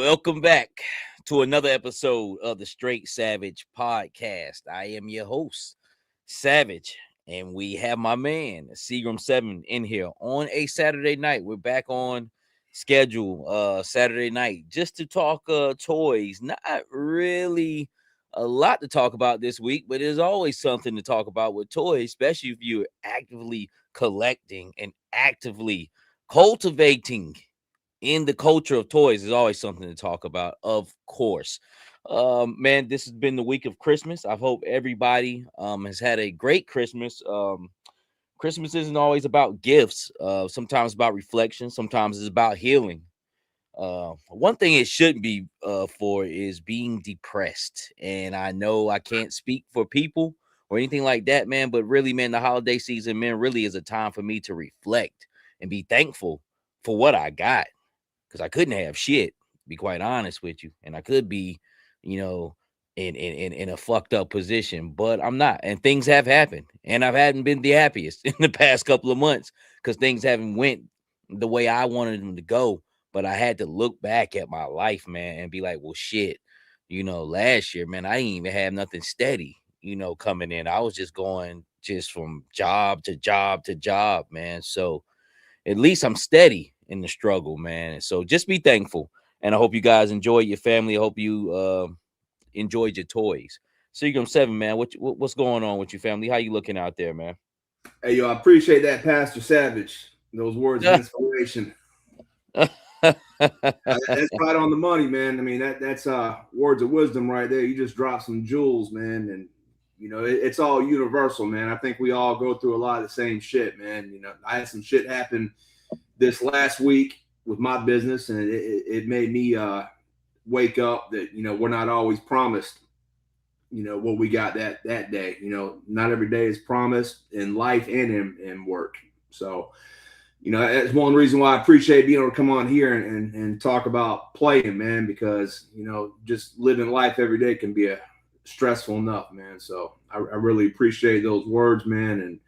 Welcome back to another episode of the Straight Savage podcast. I am your host, Savage, and we have my man, Seagram7, in here on a Saturday night. We're back on schedule Saturday night just to talk toys. Not really a lot to talk about this week, but there's always something to talk about with toys, especially if you're actively collecting and actively cultivating in the culture of toys. Is always something to talk about, of course. Man, this has been the week of Christmas. I hope everybody has had a great Christmas. Christmas isn't always about gifts. Sometimes about reflection, sometimes it's about healing. One thing it shouldn't be for is being depressed. And I know I can't speak for people or anything like that, man, but really, man, the holiday season, man, really is a time for me to reflect and be thankful for what I got, because I couldn't have shit, to be quite honest with you. And I could be, you know, in a fucked up position, but I'm not. And things have happened, and I haven't been the happiest in the past couple of months because things haven't went the way I wanted them to go. But I had to look back at my life, man, and be like, well, shit, last year, man, I didn't even have nothing steady, coming in. I was just going just from job to job to job, man. So at least I'm steady in the struggle, man. So just be thankful. And I hope you guys enjoyed your family. I hope you enjoyed your toys. Seagram7, man, what's going on with your family? How you looking out there, man? Hey, yo, I appreciate that, Pastor Savage. Those words of inspiration. That's right on the money, man. I mean, that's words of wisdom right there. You just dropped some jewels, man. And, it's all universal, man. I think we all go through a lot of the same shit, man. I had some shit happen this last week with my business, and it made me wake up that we're not always promised what we got that day. Not every day is promised in life and in work. So that's one reason why I appreciate being able to come on here and talk about playing, man, because just living life every day can be stressful enough, man. So I really appreciate those words, man. And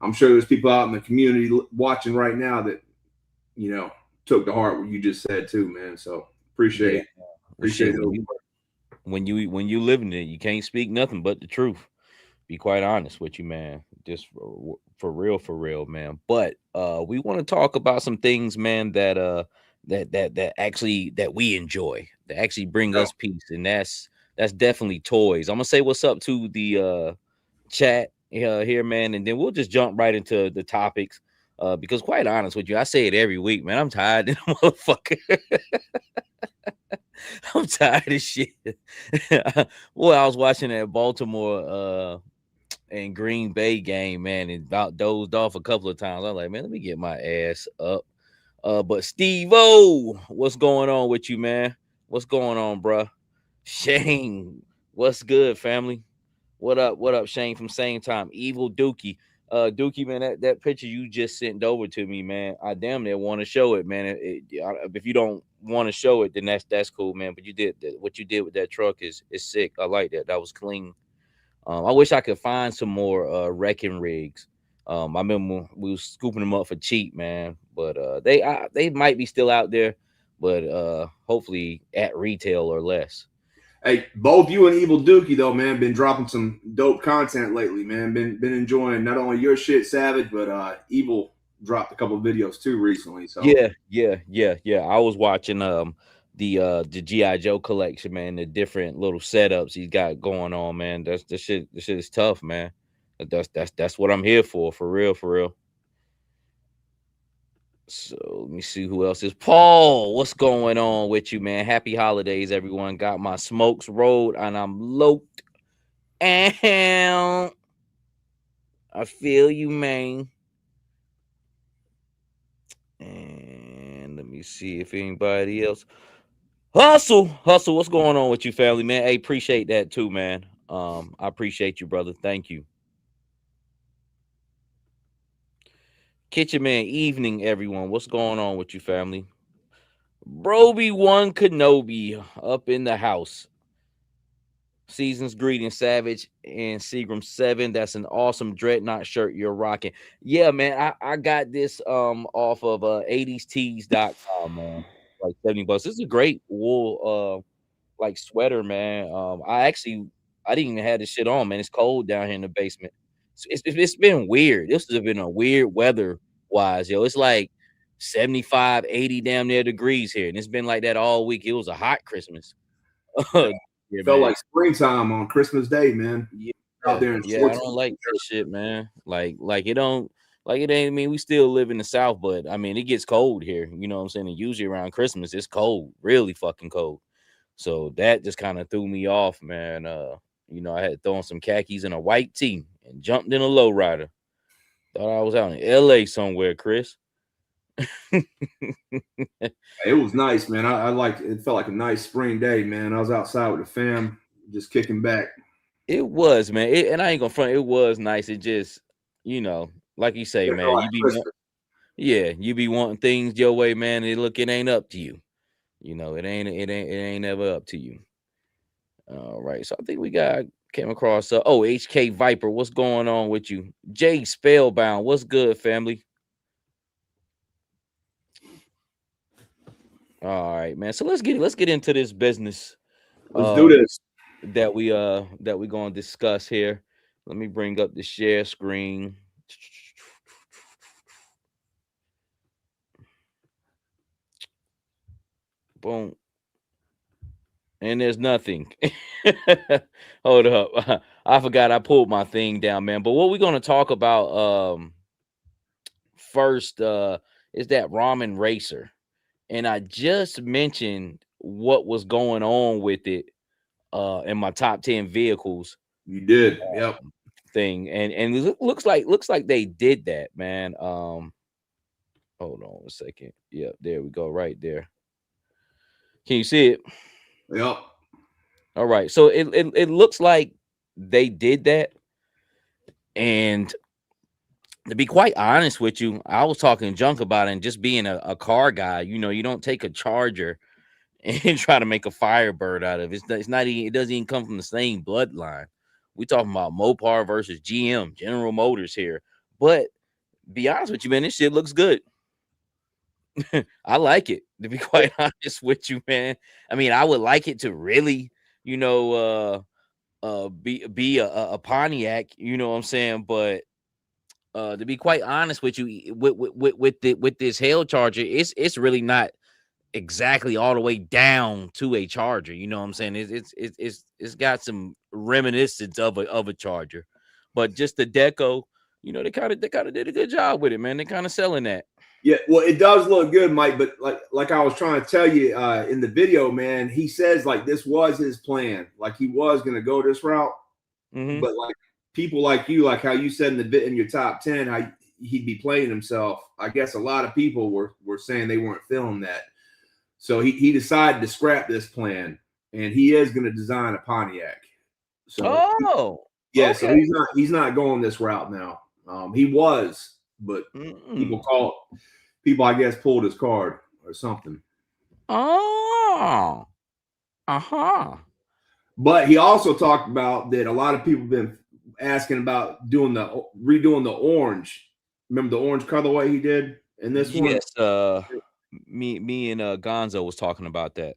I'm sure there's people out in the community watching right now that took to heart what you just said too, man. So appreciate it. When you living it, you can't speak nothing but the truth. Be quite honest with you, man. Just for real, man. But we want to talk about some things, man, that actually that we enjoy, that actually bring us peace, and that's definitely toys. I'm gonna say what's up to the chat here, man, and then we'll just jump right into the topics. Because quite honest with you, I say it every week, man. I'm tired of the motherfucker. I'm tired of shit. Well, I was watching that Baltimore and Green Bay game, man, and about dozed off a couple of times. I was like, man, let me get my ass up. But Steve-O, what's going on with you, man? What's going on, bruh? Shane, what's good, family? What up, Shane from Same Time? Evil Dookie. Dookie, man, that picture you just sent over to me, man, I damn near want to show it, man. If you don't want to show it, then that's cool, man. But you did what you did with that truck is sick. I like that. That was clean. I wish I could find some more wrecking rigs. I remember we was scooping them up for cheap, man. But they might be still out there, but hopefully at retail or less. Hey, both you and Evil Dookie, though, man, been dropping some dope content lately, man. Been enjoying not only your shit, Savage, but Evil dropped a couple of videos too recently. So yeah. I was watching the G.I. Joe collection, man, the different little setups he's got going on, man. The shit is tough, man. That's what I'm here for real. So let me see who else is. Paul, what's going on with you, man? Happy holidays, everyone. Got my smokes rolled and I'm loped. And I feel you, man. And let me see if anybody else. Hustle, what's going on with you, family, man? Hey, appreciate that too, man. I appreciate you, brother. Thank you. Kitchen Man evening, everyone. What's going on with you, family? Broby One Kenobi up in the house. Season's greeting, Savage and Seagram7. That's an awesome Dreadnought shirt you're rocking. Yeah, man. I got this off of 80stees.com, man. like $70. This is a great wool like sweater, man. I didn't even have this shit on, man. It's cold down here in the basement. It's been weird. This has been a weird weather wise, yo. It's like 75, 80 damn near degrees here. And it's been like that all week. It was a hot Christmas. Yeah. Yeah, Felt man. like springtime on Christmas Day, man. Yeah, Out there in yeah, I shorts. don't like that shit, man. Like it don't like it ain't. I mean, we still live in the South, but I mean, it gets cold here. You know what I'm saying? And usually around Christmas, it's cold, really fucking cold. So that just kind of threw me off, man. I had thrown some khakis and a white tee and jumped in a lowrider. Thought I was out in LA somewhere, Chris. It was nice, man. I liked it. It felt like a nice spring day, man. I was outside with the fam, just kicking back. It was, man. And I ain't gonna front. It was nice. It just, like you say, It felt man. like Christmas. You be wanting things your way, man. And look, it ain't up to you. It ain't ever up to you. All right. So I think came across HK Viper. What's going on with you? Jay Spellbound. What's good, family? All right, man. So let's get into this business. Let's do this. That we gonna discuss here. Let me bring up the share screen. Boom. And there's nothing. Hold up. I forgot I pulled my thing down, man. But what we're gonna talk about first is that Ramen Racer. And I just mentioned what was going on with it in my top 10 vehicles You did. Yep. thing. And it looks like they did that, man. Hold on a second. Yep, there we go, right there. Can you see it? Yep. All right. So it looks like they did that. And to be quite honest with you, I was talking junk about it, and just being a car guy, you don't take a Charger and try to make a Firebird out of it. It's not even, it doesn't even come from the same bloodline. We talking about Mopar versus GM, General Motors here. But be honest with you, man, this shit looks good. I like it, to be quite honest with you, man. I mean, I would like it to really, be a Pontiac, you know what I'm saying? But to be quite honest with you, with this Hell Charger, it's really not exactly all the way down to a Charger. You know what I'm saying? It's got some reminiscence of a Charger, but just the deco, they kind of did a good job with it, man. They kind of selling that. Yeah, well, it does look good, Mike. But like I was trying to tell you in the video, man, he says like this was his plan, like he was gonna go this route. Mm-hmm. But like people like you, like how you said in your top 10, how he'd be playing himself. I guess a lot of people were saying they weren't feeling that, so he decided to scrap this plan, and he is going to design a Pontiac. So yeah, okay. So he's not going this route now. He was, but people I guess pulled his card or something. Oh, But he also talked about that a lot of people have been asking about redoing the orange. Remember the orange colorway he did in this one? Yes. Me and Gonzo was talking about that.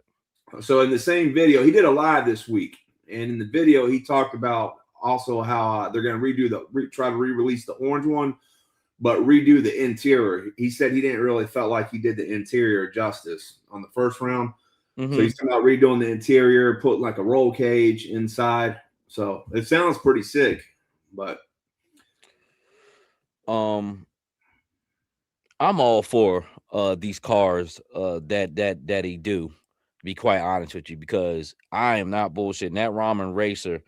So in the same video, he did a live this week, and in the video he talked about also how they're going to try to re-release the orange one, but redo the interior. He said he didn't really felt like he did the interior justice on the first round. Mm-hmm. So he's talking about redoing the interior, putting like a roll cage inside. So it sounds pretty sick, but I'm all for these cars that he do, to be quite honest with you, because I am not bullshitting. That Ramen Racer,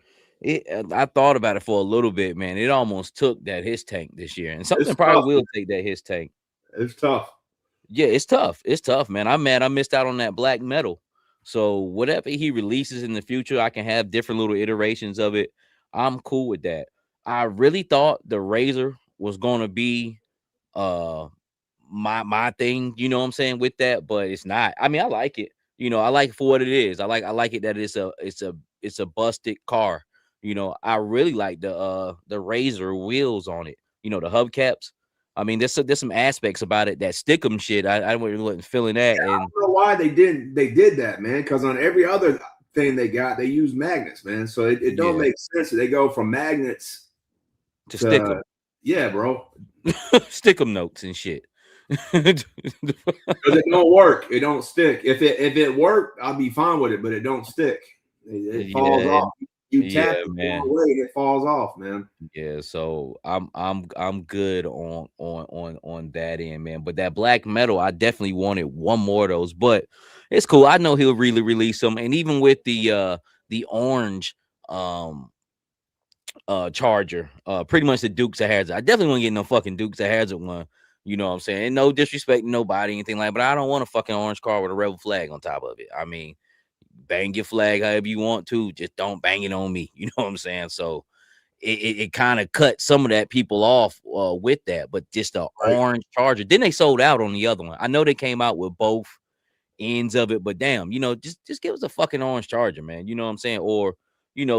I thought about it for a little bit, man. It almost took that his tank this year, and something probably will take that his tank. It's tough. Yeah, it's tough. It's tough, man. I'm mad I missed out on that black metal. So whatever he releases in the future, I can have different little iterations of it. I'm cool with that. I really thought the Razor was gonna be my thing, you know what I'm saying, with that, but it's not. I mean, I like it. I like it for what it is. I like it that it's a busted car. I really like the Razor wheels on it. The hubcaps. I mean, there's some aspects about it that stick 'em shit. I wasn't feeling that, I and don't know why they did that, man. Because on every other thing they got, they use magnets, man. So it don't yeah, make sense that they go from magnets to stick 'em, to yeah, bro. stick 'em notes and shit. Because it don't work. It don't stick. If it worked, I'll be fine with it, but it don't stick. It falls Yeah, off. You tap yeah, it the man. wrong way and it falls off, man. Yeah, so I'm good on that end, man. But that black metal, I definitely wanted one more of those. But it's cool. I know he'll really release them, and even with the orange um charger, pretty much the Dukes of Hazzard. I definitely want to get no fucking Dukes of Hazzard one. You know what I'm saying? And no disrespect to nobody, anything like, but I don't want a fucking orange car with a rebel flag on top of it. I mean, bang your flag however you want to, just don't bang it on me. You know what I'm saying? So it kind of cut some of that people off with that, but just the Right. orange charger. Then they sold out on the other one. I know they came out with both ends of it, but damn, just give us a fucking orange charger, man. You know what I'm saying? Or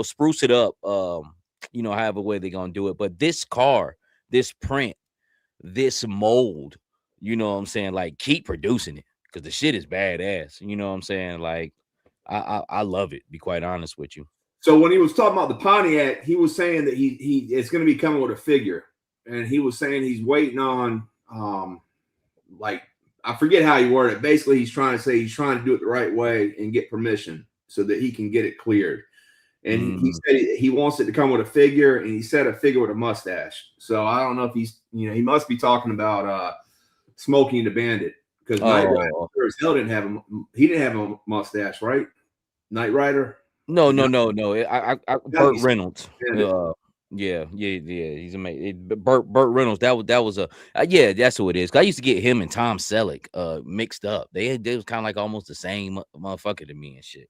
spruce it up. However way they're gonna do it. But this car, this print, this mold, you know what I'm saying? Like, keep producing it because the shit is badass. You know what I'm saying? Like, I love it. Be quite honest with you. So when he was talking about the Pontiac, he was saying that he it's going to be coming with a figure, and he was saying he's waiting on like I forget how he worded it. Basically, he's trying to do it the right way and get permission so that he can get it cleared. And he said he wants it to come with a figure, and he said a figure with a mustache. So I don't know if he's he must be talking about Smokey and the Bandit because Knight Rider as hell he didn't have a mustache, right? Knight Rider. No. Burt Reynolds. Yeah. He's amazing. Burt Reynolds. That was a yeah. That's who it is. I used to get him and Tom Selleck mixed up. They was kind of like almost the same motherfucker to me and shit.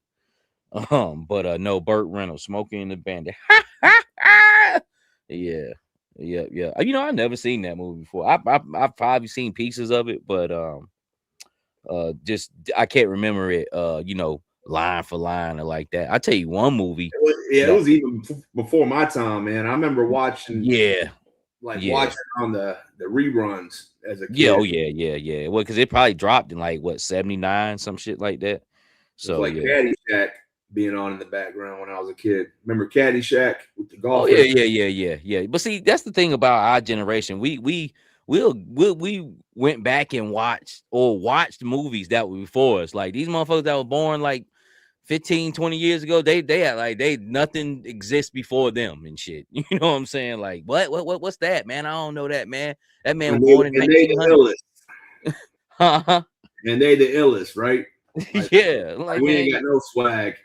But no, Burt Reynolds, Smokey and the Bandit. Yeah. I never seen that movie before. I've probably seen pieces of it, but just I can't remember it. Line for line or like that. I tell you one movie. It was even before my time, man. I remember watching. Yeah. Watching on the reruns as a kid. Yeah. Oh yeah. Well, because it probably dropped in like what 79, some shit like that. So like Caddyshack being on in the background when I was a kid. Remember Caddyshack with the golf? Oh yeah. But see, that's the thing about our generation. We went back and watched movies that were before us. Like these motherfuckers that were born like 15, 20 years ago, they had like nothing exists before them and shit. You know what I'm saying? Like what's that, man? I don't know that, man. That man was born in 1900. And they the illest, right? Like, yeah, like we ain't got no swag.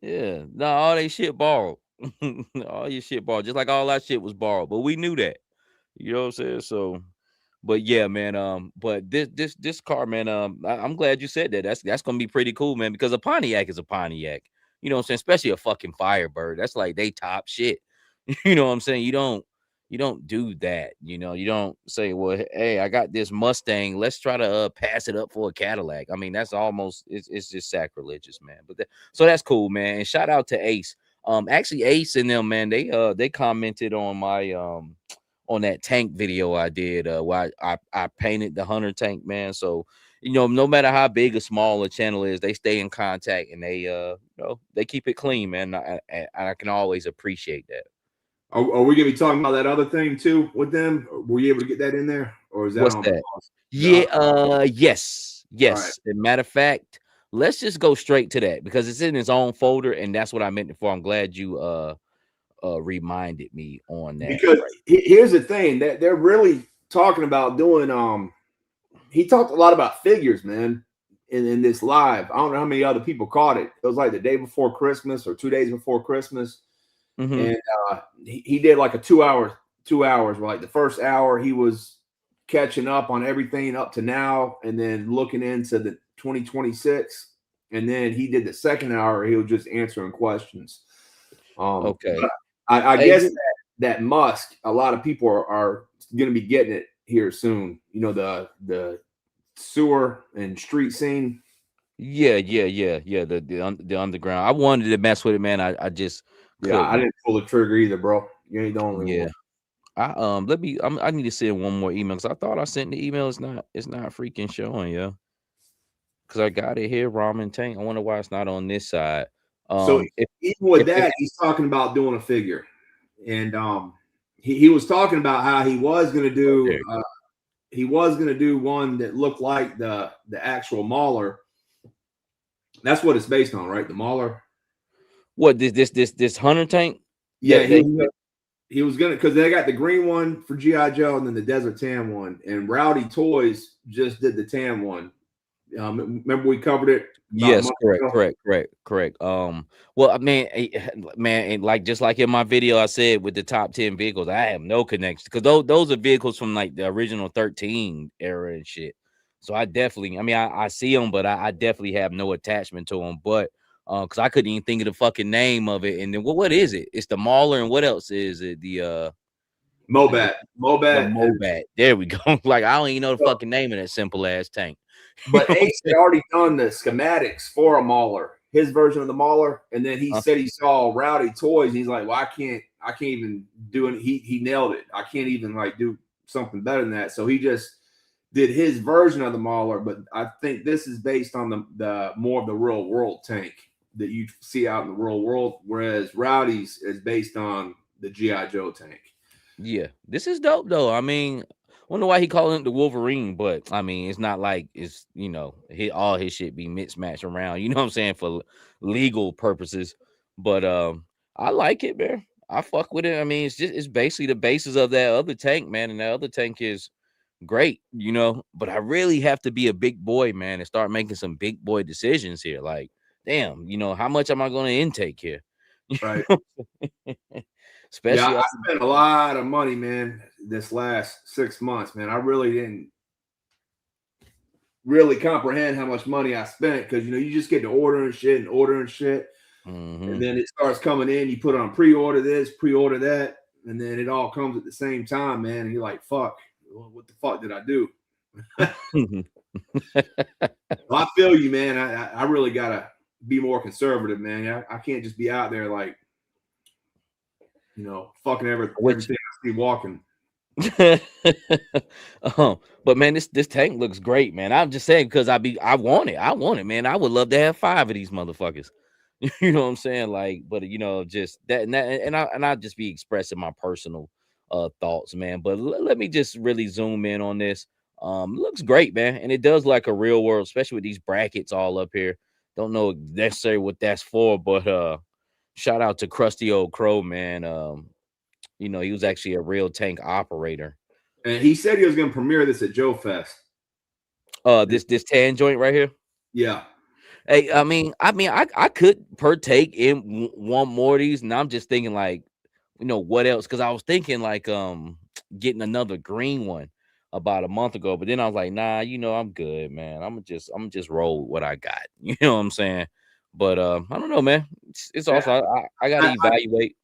Yeah, no, all they shit borrowed. All your shit borrowed, just like all our shit was borrowed. But we knew that. You know what I'm saying? So, but yeah, man. But this car, man. I'm glad you said that. That's gonna be pretty cool, man. Because a Pontiac is a Pontiac. You know what I'm saying? Especially a fucking Firebird. That's like they top shit. You know what I'm saying? You don't do that. You don't say, well, hey, I got this Mustang. Let's try to pass it up for a Cadillac. I mean, that's almost it's just sacrilegious, man. But so that's cool, man. And shout out to Ace. Actually, Ace and them, man, they commented on my on that tank video I did where I painted the Hunter tank, man. So no matter how big or small a channel is, they stay in contact and they they keep it clean, man. I can always appreciate that. Are we gonna be talking about that other thing too with them? Were you able to get that in there, or is that what's on that? Yeah, yes. Right. As a matter of fact, let's just go straight to that because it's in its own folder, and that's what I meant for. I'm glad you reminded me on that. Because here's the thing that they're really talking about doing. He talked a lot about figures, man, in this live. I don't know how many other people caught it. It was like the day before Christmas or 2 days before Christmas. And he did like a 2 hours where like the first hour he was catching up on everything up to now and then looking into the 2026, and then he did the second hour he was just answering questions. Okay, I guess that Musk, a lot of people are going to be getting it here soon. The sewer and street scene. Yeah. The underground. I wanted to mess with it, man. I just I didn't pull the trigger either, bro. You ain't the only one. I need to send one more email because I thought I sent the email. It's not freaking showing, yeah. Because I got it here, Ramen Tank. I wonder why it's not on this side. So If even with if that, he's talking about doing a figure, and he was talking about how oh, there you go. he was gonna do one that looked like the actual Mauler. That's what it's based on, right? The Mauler. What this Hunter Tank Yeah, that he was gonna, because they got the green one for GI Joe and then the Desert Tan one, and Rowdy Toys just did the tan one. Remember we covered it about a Yes, month correct, ago. correct, correct, correct. Well, I mean, man, and like just like in my video, I said with the top 10 vehicles, I have no connection because those are vehicles from like the original 13 era and shit. So I definitely, I mean, I see them, but I definitely have no attachment to them. But because I couldn't even think of the fucking name of it, and then what is it? It's the Mauler, and what else is it? The Mobat, and Mobat. There we go. Like I don't even know the so, fucking name of that simple ass tank. You but know what I'm Ace saying? had already done the schematics for a Mauler, his version of the Mauler, and then he said he saw Rowdy Toys, and he's like, "Well, I can't even do it." He nailed it. I can't even like do something better than that. So he just did his version of the Mauler, but I think this is based on the more of the real world tank that you see out in the real world, whereas Rowdy's is based on the GI Joe tank. Yeah, this is dope though. I mean, wonder why he calling it the Wolverine, but I mean, it's not like it's all his shit be mismatched around. You know what I'm saying, for legal purposes. But I like it, man. I fuck with it. I mean, it's basically the basis of that other tank, man, and that other tank is great, But I really have to be a big boy, man, and start making some big boy decisions here. Like, damn, how much am I going to intake here? Right. Yeah, Especially I after. spent a lot of money, man, this last 6 months, man. I really didn't really comprehend how much money I spent because you just get to ordering shit, and Mhm. then it starts coming in. You put on pre-order this, pre-order that, and then it all comes at the same time, man. And you're like, "Fuck, what the fuck did I do?" Well, I feel you, man. I really gotta be more conservative, man. I can't just be out there like fucking Which everything I see walking. but man, this tank looks great, man. I'm just saying because I want it, man. I would love to have 5 of these motherfuckers. You know what I'm saying? Like, but just and I just be expressing my personal thoughts, man. But let me just really zoom in on this. Looks great, man, and it does like a real world, especially with these brackets all up here. Don't know necessarily what that's for, but shout out to Krusty Old Crow, man. He was actually a real tank operator. And he said he was gonna premiere this at Joe Fest. This tan joint right here. Yeah. Hey, I could partake in one more of these, and I'm just thinking like, what else? Because I was thinking like getting another green one about a month ago, but then I was like, nah, I'm good, man. I'm just roll with what I got. You know what I'm saying? But I don't know, man. It's also I got to I, I, evaluate.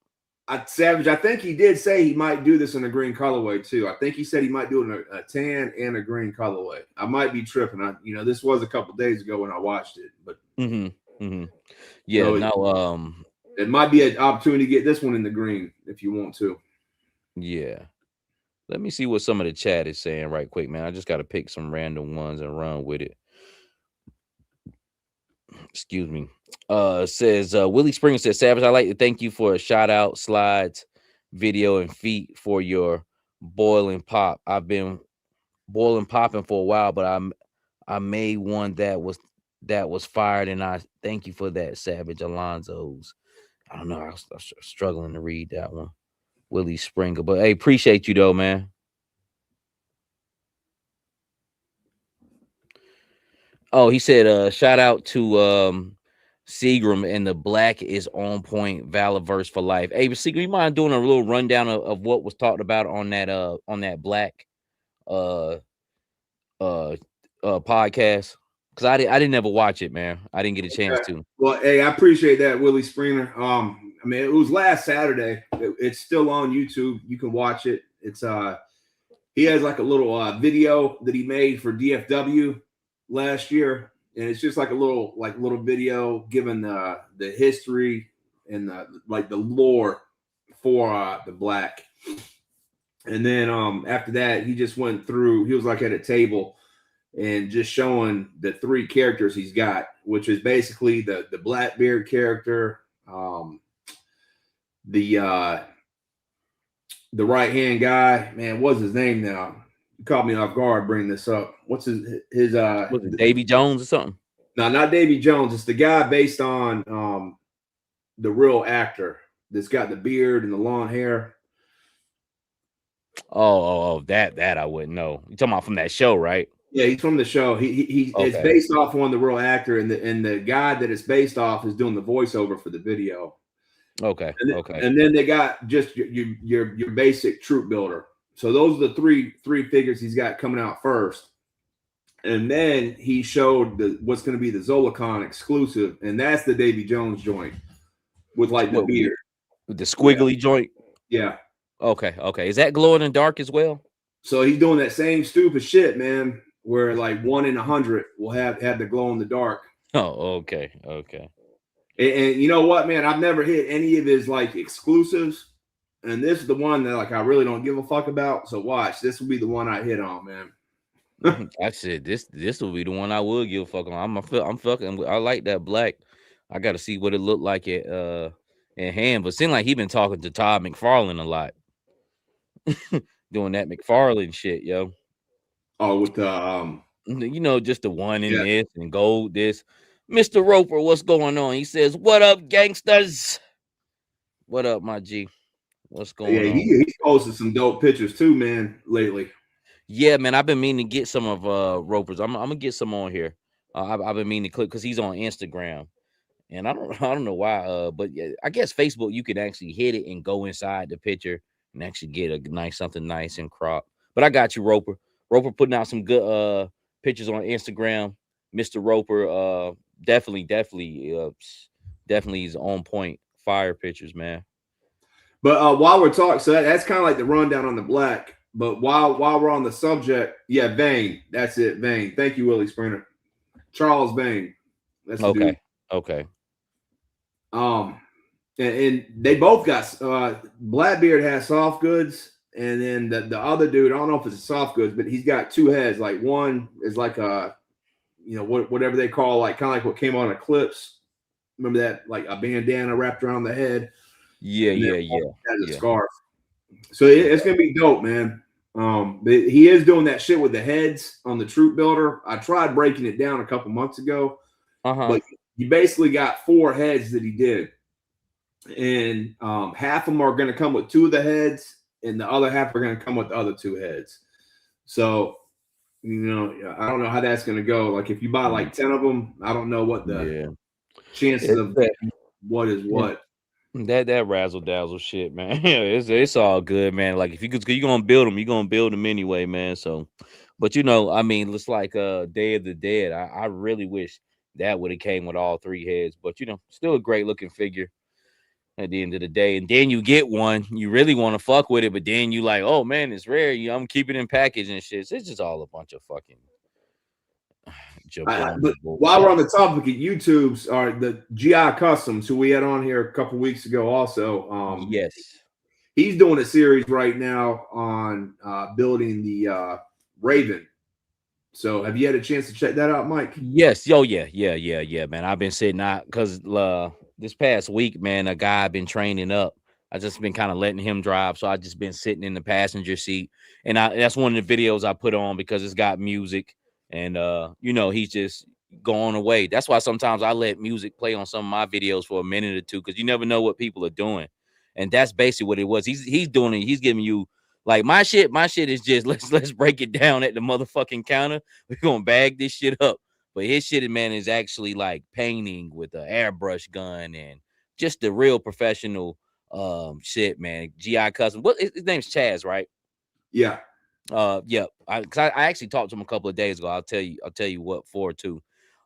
Savage, I think he did say he might do this in a green colorway too. I think he said he might do it in a tan and a green colorway. I might be tripping. This was a couple days ago when I watched it, but Yeah, it, no, it might be an opportunity to get this one in the green if you want to. yeah. Let me see what some of the chat is saying right quick, man. I just got to pick some random ones and run with it. Excuse me. Says Willie Springer says, Savage, I'd like to thank you for a shout out, slides, video, and feet for your boiling pop. I've been boiling popping for a while, but I made one that was fired, and I thank you for that, Savage Alonzo's. I don't know. I was struggling to read that one. Willie Springer. But hey, appreciate you though, man. Oh, he said, shout out to Seagram and the black is on point, Valorverse for life. Hey, but Seagram, you mind doing a little rundown of what was talked about on that black uh podcast? Because I didn't ever watch it, man. I didn't get a chance Okay. to. Well, hey, I appreciate that, Willie Springer. I mean, it was last Saturday. It's still on YouTube. You can watch it. It's he has like a little video that he made for DFW last year, and it's just like a little video giving the history and the lore for the black. And then after that, he just went through. He was like at a table and just showing the three characters he's got, which is basically the Blackbeard character, the right hand guy. Man, what's his name now? You caught me off guard bringing this up. What's his Was it Davy Jones or something? No, not Davy Jones. It's the guy based on the real actor that's got the beard and the long hair. Oh, that I wouldn't know. You talking about from that show, right? Yeah, he's from the show. He Okay. It's based off on the real actor, and the guy that it's based off is doing the voiceover for the video. Okay. And then they got just your basic troop builder. So those are the three figures he's got coming out first. And then he showed what's going to be the Zolocon exclusive, and that's the Davy Jones joint with like the beard. With the squiggly joint? Yeah. Okay. Is that glow in the dark as well? So he's doing that same stupid shit, man, where like 1 in 100 will have the glow in the dark. Oh, okay. And you know what, man? I've never hit any of his like exclusives, and this is the one that like I really don't give a fuck about. So watch, this will be the one I hit on, man. I said this will be the one I will give a fuck on. I'm fucking. I like that black. I got to see what it looked like at in hand, but it seemed like he been talking to Todd McFarlane a lot, doing that McFarlane shit, yo. Oh, with the just the one in this and gold this. Mr. Roper, what's going on? He says, "What up, gangsters? What up, my G? What's going on?" He's posted some dope pictures too, man, lately. Yeah, man, I've been meaning to get some of Roper's. I'm gonna get some on here. I've been meaning to click because he's on Instagram, and I don't know why. But yeah, I guess Facebook you can actually hit it and go inside the picture and actually get a something nice and crop. But I got you, Roper. Roper putting out some good pictures on Instagram. Mr. Roper, definitely is on point. Fire pictures, man. But while we're talking, so that's kind of like the rundown on the black. But while we're on the subject, yeah, Vane. That's it, Vane. Thank you, Willie Sprinter. Charles Vane. That's the dude. Okay. And they both got Blackbeard has soft goods, and then the other dude, I don't know if it's a soft goods, but he's got two heads. Like one is like a, whatever they call like kind of like what came on Eclipse. Remember that, like a bandana wrapped around the head. Yeah. Has a scarf. So it's gonna be dope, man. But he is doing that shit with the heads on the troop builder. I tried breaking it down a couple months ago, but you basically got 4 heads that he did, and half of them are going to come with 2 of the heads, and the other half are going to come with the other 2 heads. So, I don't know how that's going to go. Like if you buy like 10 of them, I don't know what the chances of what is what. That razzle dazzle shit, man. it's all good, man. Like if you're gonna build them anyway, man. So, but I mean, it's like Day of the Dead. I really wish that would have came with all 3 heads, but still a great looking figure at the end of the day. And then you get one, you really want to fuck with it, but then you like, oh man, it's rare. I'm keeping it in package and shit. So it's just all a bunch of fucking. But while we're on the topic of YouTube's, are the GI Customs, who we had on here a couple weeks ago, also. Yes, he's doing a series right now on building the Raven. So, have you had a chance to check that out, Mike? Yes. Oh, yeah, man. I've been sitting out because this past week, man, a guy I've been training up. I just been kind of letting him drive, so I just been sitting in the passenger seat, and that's one of the videos I put on because it's got music. And he's just going away. That's why sometimes I let music play on some of my videos for a minute or two, because you never know what people are doing. And that's basically what it was. He's doing it. He's giving you like my shit is just let's break it down at the motherfucking counter. We're gonna bag this shit up. But his shit, man, is actually like painting with an airbrush gun and just the real professional shit, man. GI Custom. What his name's Chaz, right? Yeah. Yep. I actually talked to him a couple of days ago. I'll tell you what for too.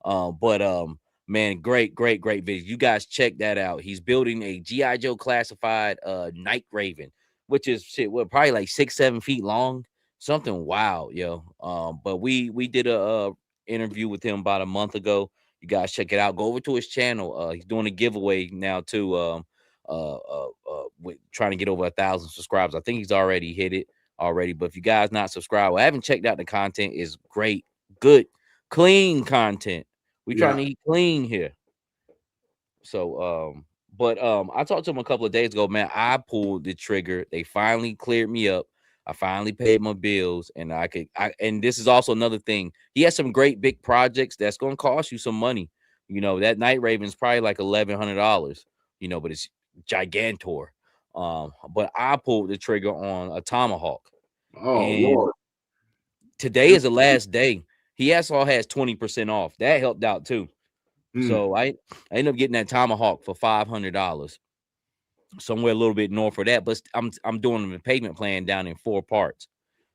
Man, great video. You guys check that out. He's building a G.I. Joe classified Night Raven, which is probably like 6-7 feet long, something wild, yo. But we did a interview with him about a month ago. You guys check it out. Go over to his channel. He's doing a giveaway now too. With trying to get over 1,000 subscribers. I think he's already hit it. already. But if you guys not subscribed, I haven't checked out the content, is great, good, clean content. We trying to eat clean here. So I talked to him a couple of days ago, man. I pulled the trigger. They finally cleared me up. I finally paid my bills, and and this is also another thing. He has some great big projects that's gonna cost you some money. You know, that Night Raven's probably like $1,100, but it's gigantor. But I pulled the trigger on a tomahawk. Oh And Lord. today is the last day. He also has 20% off. That helped out too. So I ended up getting that tomahawk for $500, somewhere a little bit north of that. But I'm doing the payment plan down in 4 parts,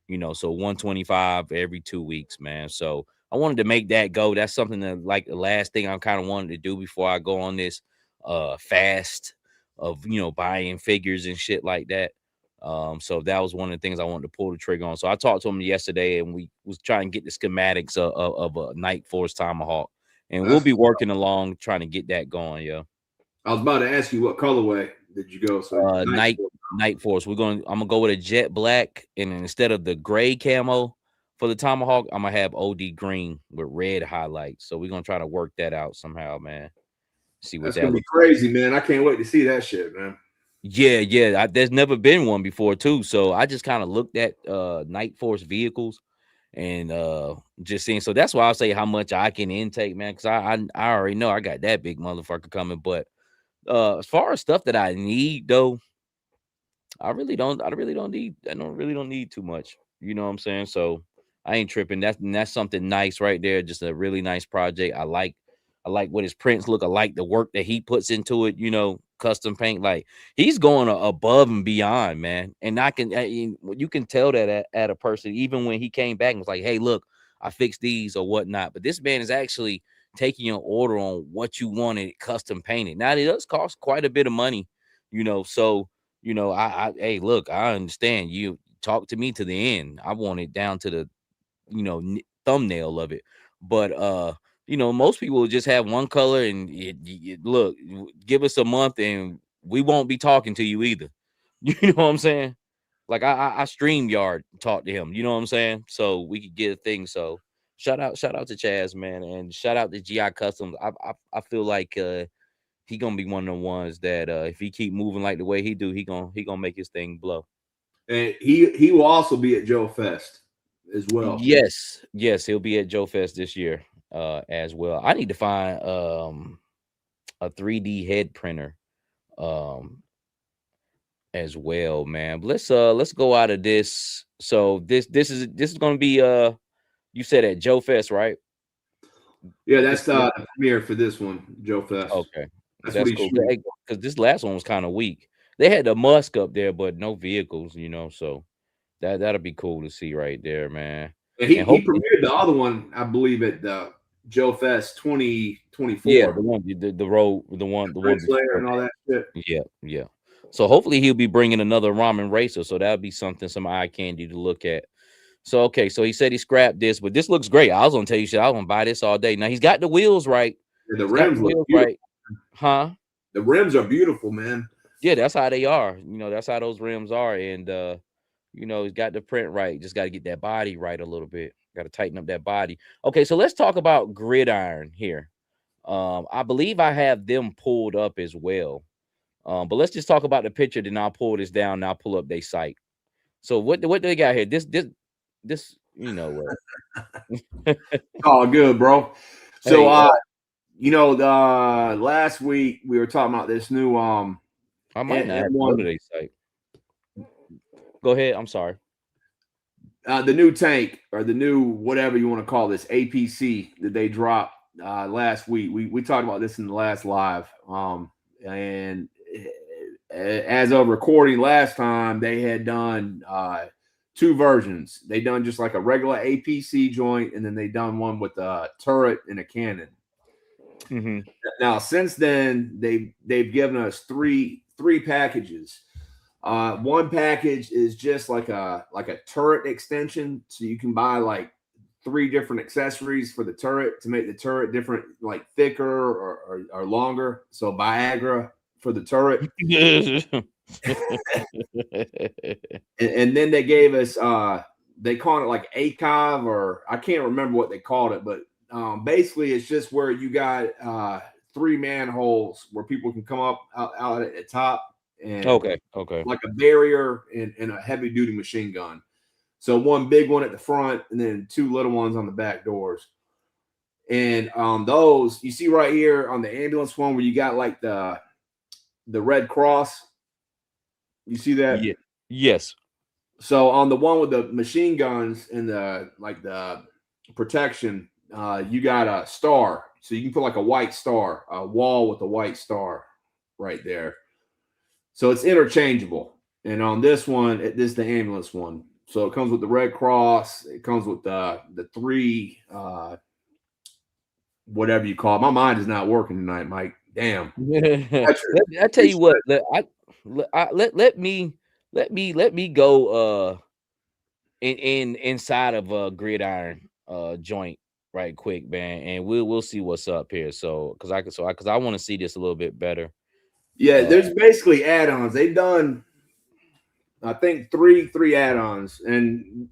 so 125 every 2 weeks, man. So I wanted to make that go. That's something that, like, the last thing I kind of wanted to do before I go on this fast of buying figures and shit like that. So that was one of the things I wanted to pull the trigger on. So I talked to him yesterday, and we was trying to get the schematics of a Night Force tomahawk. And we'll be working along trying to get that going, yo. I was about to ask you what colorway did you go? So Night Force. I'm gonna go with a jet black, and instead of the gray camo for the tomahawk, I'm gonna have OD green with red highlights. So we're gonna try to work that out somehow, man. See what that's that gonna be looks crazy, man. I can't wait to see that shit, man. Yeah. There's never been one before too. So I just kind of looked at Night Force vehicles and just seeing. So that's why I'll say how much I can intake, man, because I already know I got that big motherfucker coming. But as far as stuff that I need though, I really don't need too much. You know what I'm saying? So I ain't tripping. That's something nice right there. Just a really nice project. I like what his prints look. I like the work that he puts into it, custom paint. Like, he's going above and beyond, man. And you can tell that at a person, even when he came back and was like, hey, look, I fixed these or whatnot. But this man is actually taking an order on what you wanted custom painted. Now, it does cost quite a bit of money, so hey, look, I understand. You talk to me to the end. I want it down to the thumbnail of it. But most people will just have one color, and look, give us a month and we won't be talking to you either. You know what I'm saying? Like, I StreamYard talk to him, you know what I'm saying? So we could get a thing. So shout out to Chaz, man, and shout out to GI Customs. I feel like he gonna be one of the ones that if he keep moving like the way he do, he gonna make his thing blow. And he will also be at Joe Fest as well. Yes, he'll be at Joe Fest this year as well. I need to find a 3D head printer as well, man. But let's go out of this. So this is gonna be you said at Joe Fest, right? Yeah, that's the premiere for this one, Joe Fest. Okay, that's cool. Because this last one was kind of weak. They had the Musk up there, but no vehicles, so that'll be cool to see right there, man. And he premiered the other one, I believe, at the Joe Fest 2024. Yeah, the one, the road, the one and all that shit. Yeah. So hopefully he'll be bringing another Ramen racer. So that'll be some eye candy to look at. So okay, so he said he scrapped this, but this looks great. I was gonna tell you shit. I was gonna buy this all day. Now he's got the wheels right. Yeah, the rims look beautiful. Right, huh? The rims are beautiful, man. Yeah, that's how they are. That's how those rims are, and he's got the print right. Just got to get that body right a little bit. Got to tighten up that body. Okay, so let's talk about Gidiron here. I believe I have them pulled up as well. But let's just talk about the picture. Then I'll pull this down. And I'll pull up their site. So what do they got here? This Oh, good, bro. So last week we were talking about this new I might not have to go to their site. Go ahead. I'm sorry. The new tank, or the new whatever you want to call this, APC that they dropped last week. We talked about this in the last live. And as of recording last time, they had done 2 versions. They done just like a regular APC joint, and then they done one with a turret and a cannon. Mm-hmm. Now, since then, they've given us three packages. One package is just like a turret extension, so you can buy like 3 different accessories for the turret to make the turret different, like thicker or longer. So Viagra for the turret. And then they gave us they called it like ACOV, or I can't remember what they called it, but basically it's just where you got 3 manholes where people can come up out at the top, and Okay. Okay. like a barrier and a heavy duty machine gun. So one big one at the front and then 2 little ones on the back doors. And those you see right here on the ambulance one where you got like the red cross. You see that? Yeah. Yes. So on the one with the machine guns and the protection, you got a star. So you can put like a white star, a wall with a white star right there. So it's interchangeable. And on this one, this is the ambulance one. So it comes with the Red Cross. It comes with the 3 whatever you call it. My mind is not working tonight, Mike. Damn. I tell you what, let me go inside of a gridiron joint right quick, man, and we'll see what's up here. So because I want to see this a little bit better. Yeah, there's basically add-ons. They've done, I think, three add-ons, and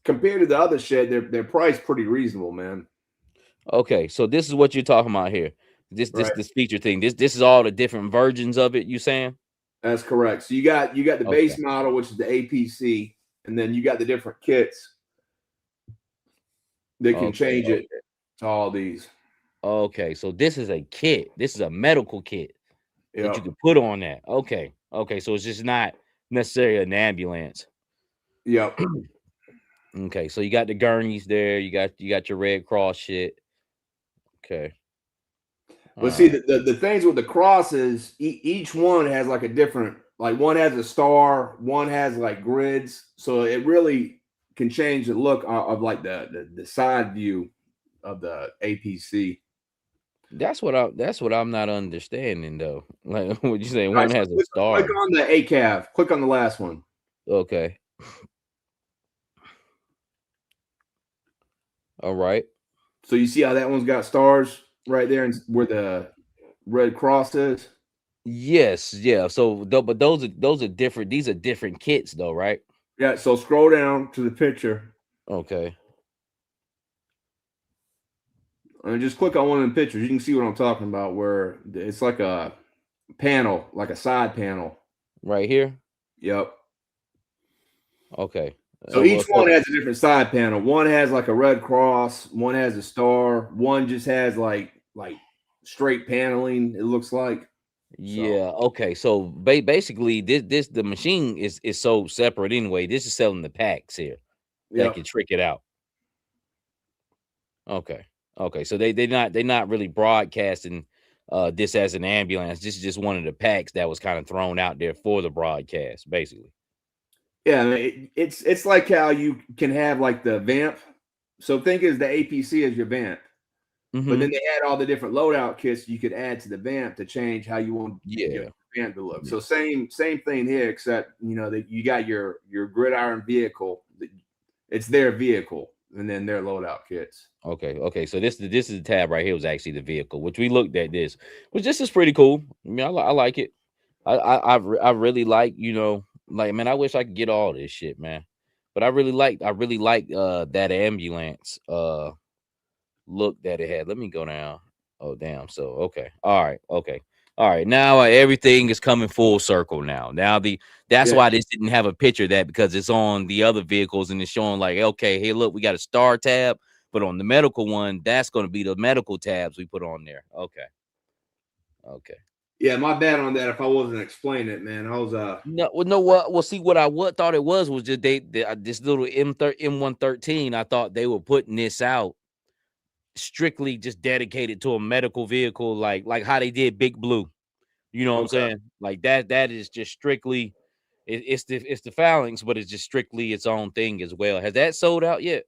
compared to the other shit, they're priced pretty reasonable, man. Okay, so this is what you're talking about here. This feature thing. This is all the different versions of it. You saying? That's correct. So you got the base model, which is the APC, and then you got the different kits that can change it to all these. Okay, so this is a kit. This is a medical kit that you can put on that. Okay, so it's just not necessarily an ambulance. Yep. Okay, so you got the gurneys there. You got your Red Cross shit. Okay. But see, the things with the crosses, each one has like a different, like one has a star, one has like grids, so it really can change the look of like the side view of the APC. That's what I'm not understanding though. Like what you saying? One has a star. Click on the ACAV. Click on the last one. Okay. All right. So you see how that one's got stars right there, and where the Red Cross is. Yes. Yeah. So, but those are different. These are different kits, though, right? Yeah. So scroll down to the picture. Okay. And just click on one of the pictures. You can see what I'm talking about, where it's like a panel, like a side panel. Right here? Yep. Okay. So each one has a different side panel. One has like a Red Cross, one has a star, one just has like straight paneling, it looks like. Yeah. Okay. So basically, this the machine is so separate anyway. This is selling the packs here that can trick it out. Okay. Okay. So they're not really broadcasting this as an ambulance. This is just one of the packs that was kind of thrown out there for the broadcast, basically. Yeah, I mean, it's like how you can have like the vamp. So think as the APC as your vamp. But then they had all the different loadout kits you could add to the vamp to change how you want your vamp to look. So same thing here, except that you got your gridiron vehicle. It's their vehicle, and then their loadout kits. Okay. So this is the tab right here was actually the vehicle, which we looked at this, which this is pretty cool. I mean, I like it. I really like, like, man, I wish I could get all this shit, man. But I really like that ambulance look that it had. Let me go down. Oh, damn. So okay. All right. Now everything is coming full circle now. That's why this didn't have a picture of that, because it's on the other vehicles and it's showing like, okay, hey, look, we got a star tab, but on the medical one, that's going to be the medical tabs we put on there. Okay. Yeah, my bad on that. If I wasn't explaining it, man, I was Well, see, what I thought it was just this little M113. I thought they were putting this out strictly just dedicated to a medical vehicle, like how they did Big Blue. You know what I'm saying? Like that is just strictly it's the phalanx, but it's just strictly its own thing as well. Has that sold out yet?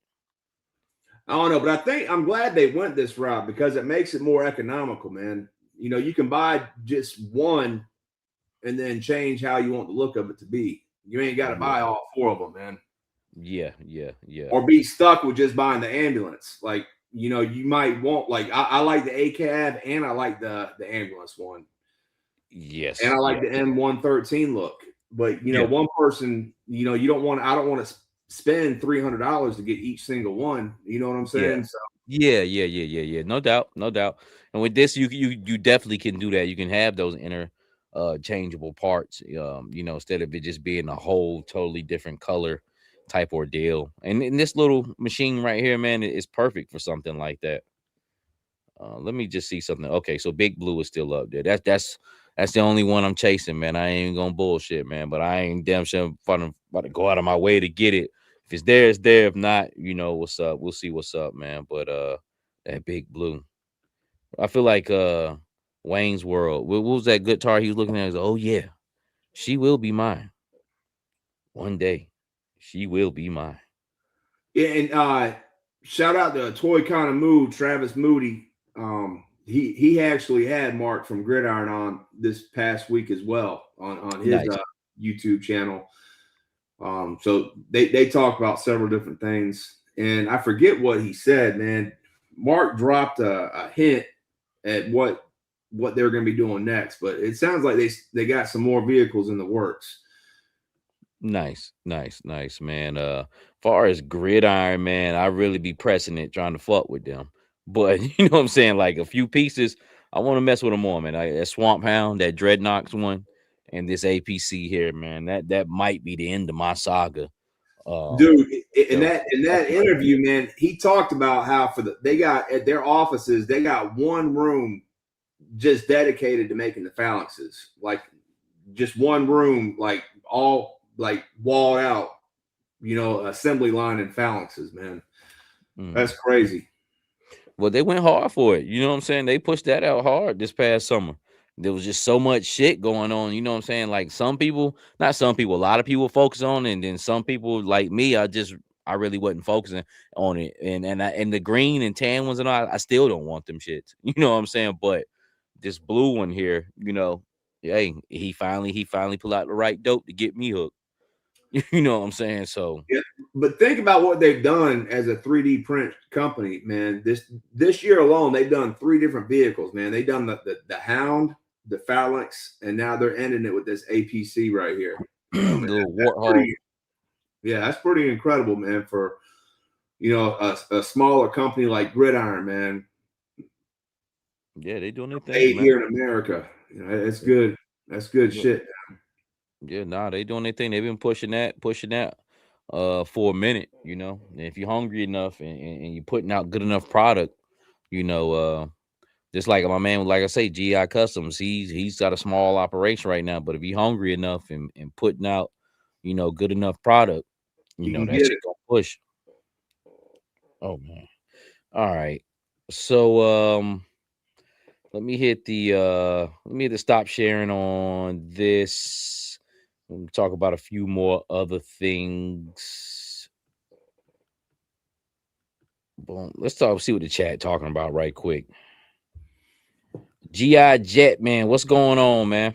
I don't know, but I'm glad they went this route because it makes it more economical, man. You can buy just one and then change how you want the look of it to be. You ain't got to buy all 4 of them, man. Yeah. Or be stuck with just buying the ambulance. Like, you might want, like, I like the ACAB and I like the ambulance one. and I Yes, like yeah, the M113 look. But yeah, one person, you don't want. I don't want to spend $300 to get each single one. You know what I'm yeah. saying? So Yeah. No doubt, no doubt. And with this, you definitely can do that. You can have those changeable parts. Instead of it just being a whole totally different color type ordeal. And this little machine right here, man, is perfect for something like that. Let me just see something. Okay, so Big Blue is still up there. That's the only one I'm chasing, man. I ain't gonna bullshit, man. But I ain't damn sure about to go out of my way to get it. If it's there, it's there. If not, you know what's up. We'll see what's up, man. But that Big Blue, I feel like Wayne's World. What was that guitar he was looking at? He's like, oh yeah, she will be mine one day. She will be mine. yeah, and shout out to Toy Kind of Mood, Travis Moody. He actually had Mark from Gridiron on this past week as well on his Nice. YouTube channel. So they talk about several different things, and I forget what he said. Man, Mark dropped a hint at what they're going to be doing next, but it sounds like they got some more vehicles in the works. Nice, man. Far as Gridiron, man, I really be pressing it, trying to fuck with them. But you know what I'm saying? Like a few pieces, I want to mess with them more, man. That Swamp Hound, that Dreadnoks one, and this APC here, man. That might be the end of my saga. Dude, in So that interview, man, he talked about how they got at their offices, they got one room just dedicated to making the phalanxes, like just one room, like all like walled out, assembly line and phalanxes, man. mm. That's crazy. Well, they went hard for it. You know what I'm saying? They pushed that out hard this past summer. There was just so much shit going on. You know what I'm saying? Like some people, not some people, a lot of people focus on it, and then some people like me, I really wasn't focusing on it. And the green and tan ones and all, I still don't want them shits. You know what I'm saying? But this blue one here, hey, he finally pulled out the right dope to get me hooked. You know what I'm saying? So Yeah, but think about what they've done as a 3D print company, man. This year alone, they've done 3 different vehicles, man. They've done the Hound, the Phalanx, and now they're ending it with this APC right here. Man, little that's warthog. pretty. Yeah, that's pretty incredible, man. For a smaller company like Gridiron, man, Yeah, they doing their thing, made man. here in America. It's good. That's good Yeah. shit. Yeah, nah, they doing their thing. They've been pushing that for a minute, And if you're hungry enough and you're putting out good enough product, you know, uh just like my man, like I say, GI Customs, he's got a small operation right now, but if you're hungry enough and putting out, good enough product, You can that get shit it. gonna push. Oh man. All right. So let me hit the stop sharing on this. Let me talk about a few more other things. Boom. Let's see what the chat talking about right quick. GI Jet, man, what's going on, man?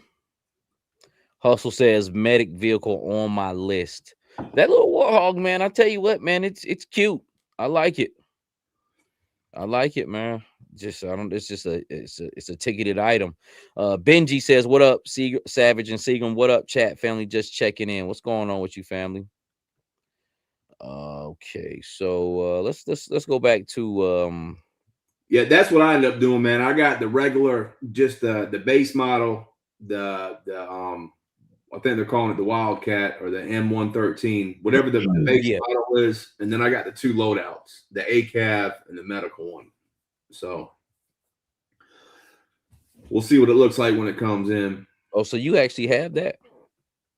Hustle says medic vehicle on my list. That little Warhog, man, I tell you what, man, it's cute. I like it. I like it, man. Just I don't. It's just it's a ticketed item. Benji says, "What up, Savage and Seagram? What up, chat family? Just checking in. What's going on with you, family?" Okay, so let's go back to Yeah, that's what I ended up doing, man. I got the regular, just the base model, the I think they're calling it the Wildcat or the M113, whatever the base yeah. model is, and then I got the 2 loadouts, the ACAV and the medical one. So we'll see what it looks like when it comes in. Oh, so you actually have that?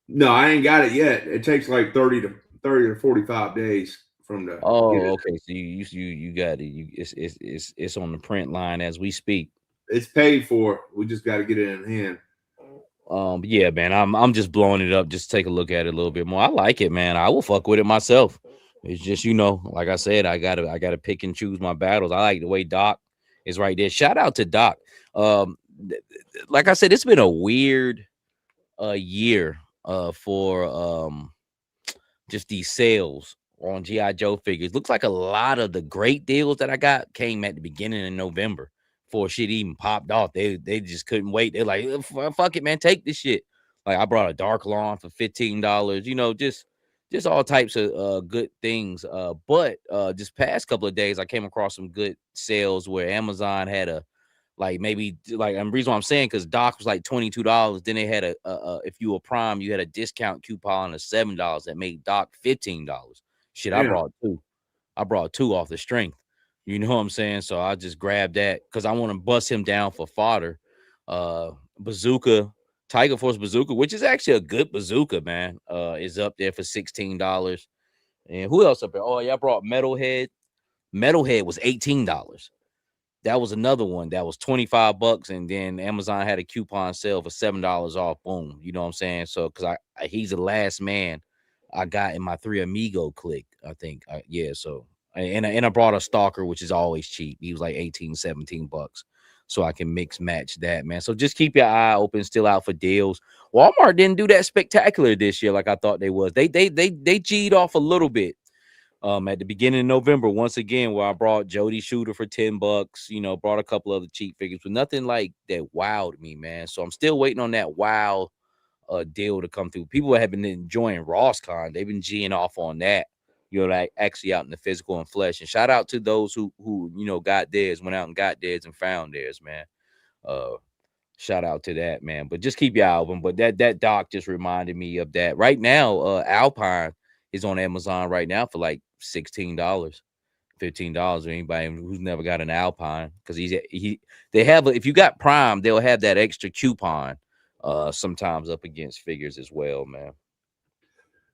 No, I ain't got it yet. It takes like 30 to 45 days from the get Oh, it. okay. So you got it. It's on the print line as we speak. It's paid for. We just got to get it in hand. Yeah, man. I'm just blowing it up. Just take a look at it a little bit more. I like it, man. I will fuck with it myself. It's just, like I said, I gotta pick and choose my battles. I like the way Doc is right there. Shout out to Doc. Like I said, it's been a weird year for just these sales on GI Joe figures. Looks like a lot of the great deals that I got came at the beginning of November before shit even popped off. They just couldn't wait. They're like, fuck it, man, take this shit. Like I brought a dark lawn for $15. Just all types of good things. But just past couple of days, I came across some good sales where Amazon had a like maybe like and the reason why I'm saying because Doc was like $22. Then they had a if you were Prime, you had a discount coupon of $7 that made Doc $15. Shit, I Damn. brought two. I brought two off the strength. You know what I'm saying? So I just grabbed that because I want to bust him down for fodder. Bazooka, Tiger Force Bazooka, which is actually a good bazooka, man. Is up there for $16. And who else up there? Oh, yeah, I brought Metalhead. Metalhead was $18. That was another one that was $25, and then Amazon had a coupon sale for $7 off. Boom, you know what I'm saying? So because he's the last man I got in my Three Amigo clique, I think. Yeah, so and I brought a stalker, which is always cheap. He was like 18, $17. So I can mix match that, man. So just keep your eye open, still out for deals. Walmart didn't do that spectacular this year like I thought they was. They G'd off a little bit at the beginning of November, once again, where I brought Jody Shooter for $10, brought a couple other cheap figures, but nothing like that wowed me, man. So I'm still waiting on that wow deal to come through. People have been enjoying RossCon. They've been G'ing off on that, like actually out in the physical and flesh. And shout out to those who got theirs, went out and got theirs and found theirs, man. Uh Shout out to that, man. But just keep your eye open. But that doc just reminded me of that. Right now, Alpine is on Amazon right now for like $16, $15 for anybody who's never got an Alpine. Because they have if you got Prime, they'll have that extra coupon sometimes up against figures as well, man.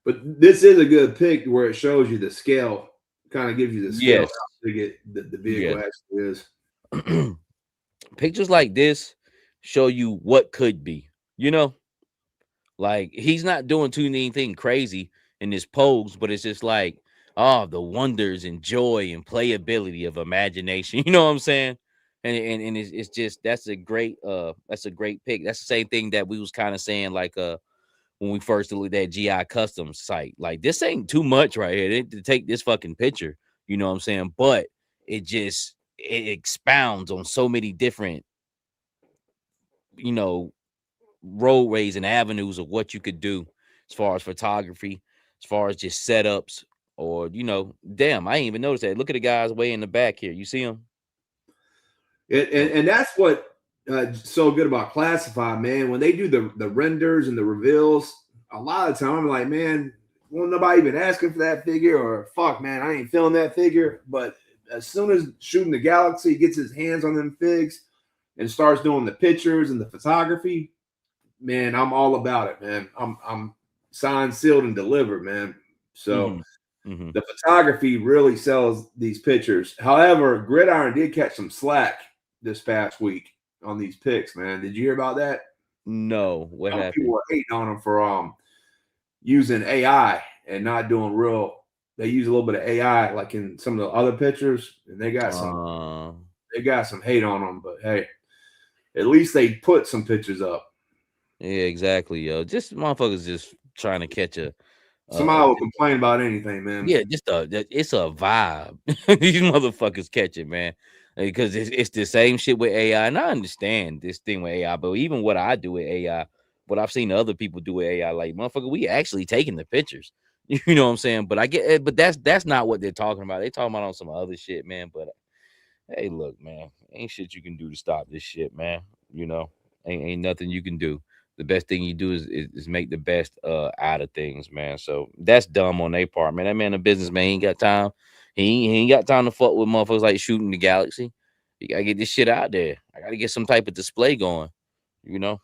But this is a good pick where it shows you the scale, kind of gives you the scale Yes. how big the vehicle actually is. Pictures like this show you what could be, like he's not doing too anything crazy in his pose, but it's just like, the wonders and joy and playability of imagination. You know what I'm saying? And it's just that's a great pick. That's the same thing that we was kind of saying like when we first looked at GI Customs site. Like this ain't too much right here to take this fucking picture. You know what I'm saying? But it expounds on so many different, roadways and avenues of what you could do as far as photography, as far as just setups, or damn, I ain't even noticed that. Look at the guys way in the back here. You see him? And that's what so good about Classified, man. When they do the renders and the reveals, a lot of the time I'm like, man, won't nobody even asking for that figure, or fuck, man, I ain't feeling that figure. But as soon as Shooting the Galaxy gets his hands on them figs and starts doing the pictures and the photography, man, I'm all about it, man. I'm signed, sealed, and delivered, man. So the photography really sells these pictures. However, Gridiron did catch some slack this past week on these picks, man. Did you hear about that? No, what happened? People were hating on them for using AI and not doing real. They use a little bit of AI, like in some of the other pictures, and they got some hate on them. But hey, at least they put some pictures up. Yeah, exactly, yo. Just motherfuckers just trying to catch somebody will complain about anything, man. Yeah, just it's a vibe. These motherfuckers catch it, man. Because it's the same shit with AI. And I understand this thing with AI, but even what I do with AI, what I've seen other people do with AI, like motherfucker, we actually taking the pictures. You know what I'm saying? But I get it, but that's not what they're talking about. They talking about on some other shit, man. But hey, look, man, ain't shit you can do to stop this shit, man. Ain't nothing you can do. The best thing you do is make the best out of things, man. So that's dumb on their part, man. That man a businessman, he ain't got time. He ain't got time to fuck with motherfuckers like Shooting the Galaxy. You gotta get this shit out there. I gotta get some type of display going, you know.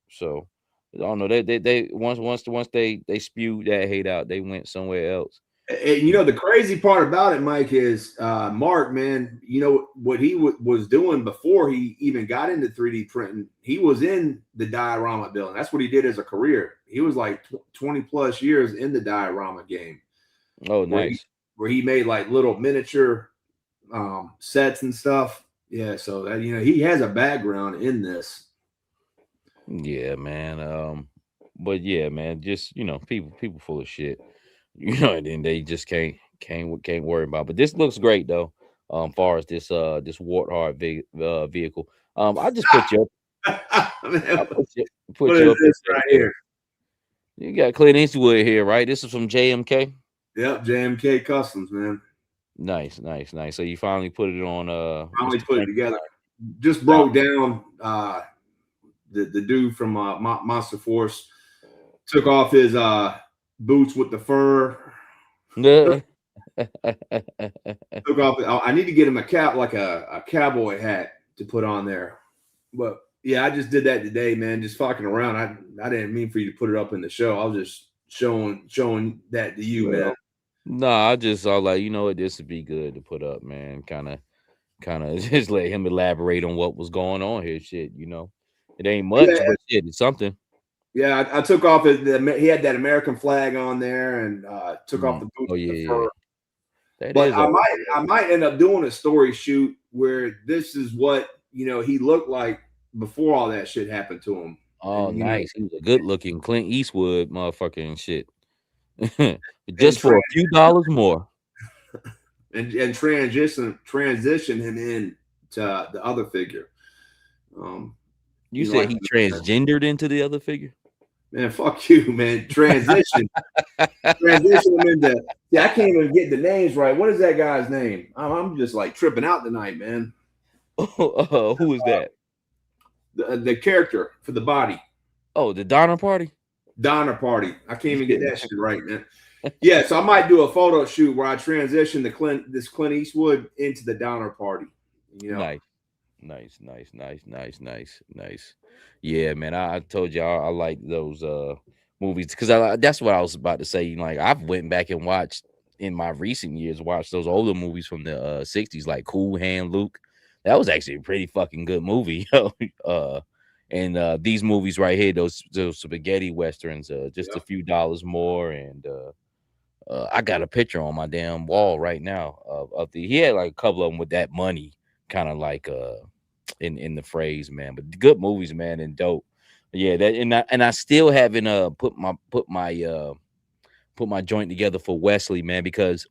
So I don't know. They once they spewed that hate out, they went somewhere else. And the crazy part about it, Mike, is Mark, man, what he was doing before he even got into 3D printing, he was in the diorama building. That's what he did as a career. He was like 20 plus years in the diorama game. Oh, nice. Where he made like little miniature sets and stuff. Yeah, so that, he has a background in this. Yeah, man. But yeah, man, just people full of shit. And then they just can't worry about. But this looks great though. far as this Warthog vehicle. I just put you up. I Man, put what you is up this right there. here? You got Clint Eastwood here, right? This is from JMK. Yep, JMK Customs, man. Nice, nice, nice. So you finally put it on Finally Mr. put it Frank. together. Just Doc. broke down. The dude from Monster Force took off his boots with the fur. Yeah. Took off. I need to get him a cap, like a cowboy hat to put on there. But yeah, I just did that today, man. Just fucking around. I didn't mean for you to put it up in the show. I was just showing that to you, man. Well, no, I was like, you know what, this would be good to put up, man. Kind of just let him elaborate on what was going on here. Shit, it ain't Yeah, much, but shit, it's something. yeah. I took off he had that American flag on there, and took off the boots Oh with the yeah, yeah. fur. That But is all. I might end up doing a story shoot where this is what he looked like before all that shit happened to him, Oh, and nice. He was a good looking Clint Eastwood motherfucker and shit. and Just for a few dollars more. transition him in to the other figure. Um, You said like he transgendered into the other figure? man, fuck you, man. Transition him into. Yeah, I can't even get the names right. What is that guy's name? I'm just like tripping out tonight, man. Who is that? The character for the body. Oh, the Donner Party? Donner Party. I can't even get that shit right, man. Yeah, so I might do a photo shoot where I transition this Clint Eastwood into the Donner Party. Nice. Yeah, man. I told you I like those movies because that's what I was about to say. Like I've went back and watched in my recent years, watched those older movies from the 60s, like Cool Hand Luke. That was actually a pretty fucking good movie. And these movies right here, those spaghetti westerns, just a few dollars more, and I got a picture on my damn wall right now of he had like a couple of them with that money, kind of like in the phrase, man. But good movies, man, and dope. Yeah, that and I still haven't put my joint together for Wesley, man, because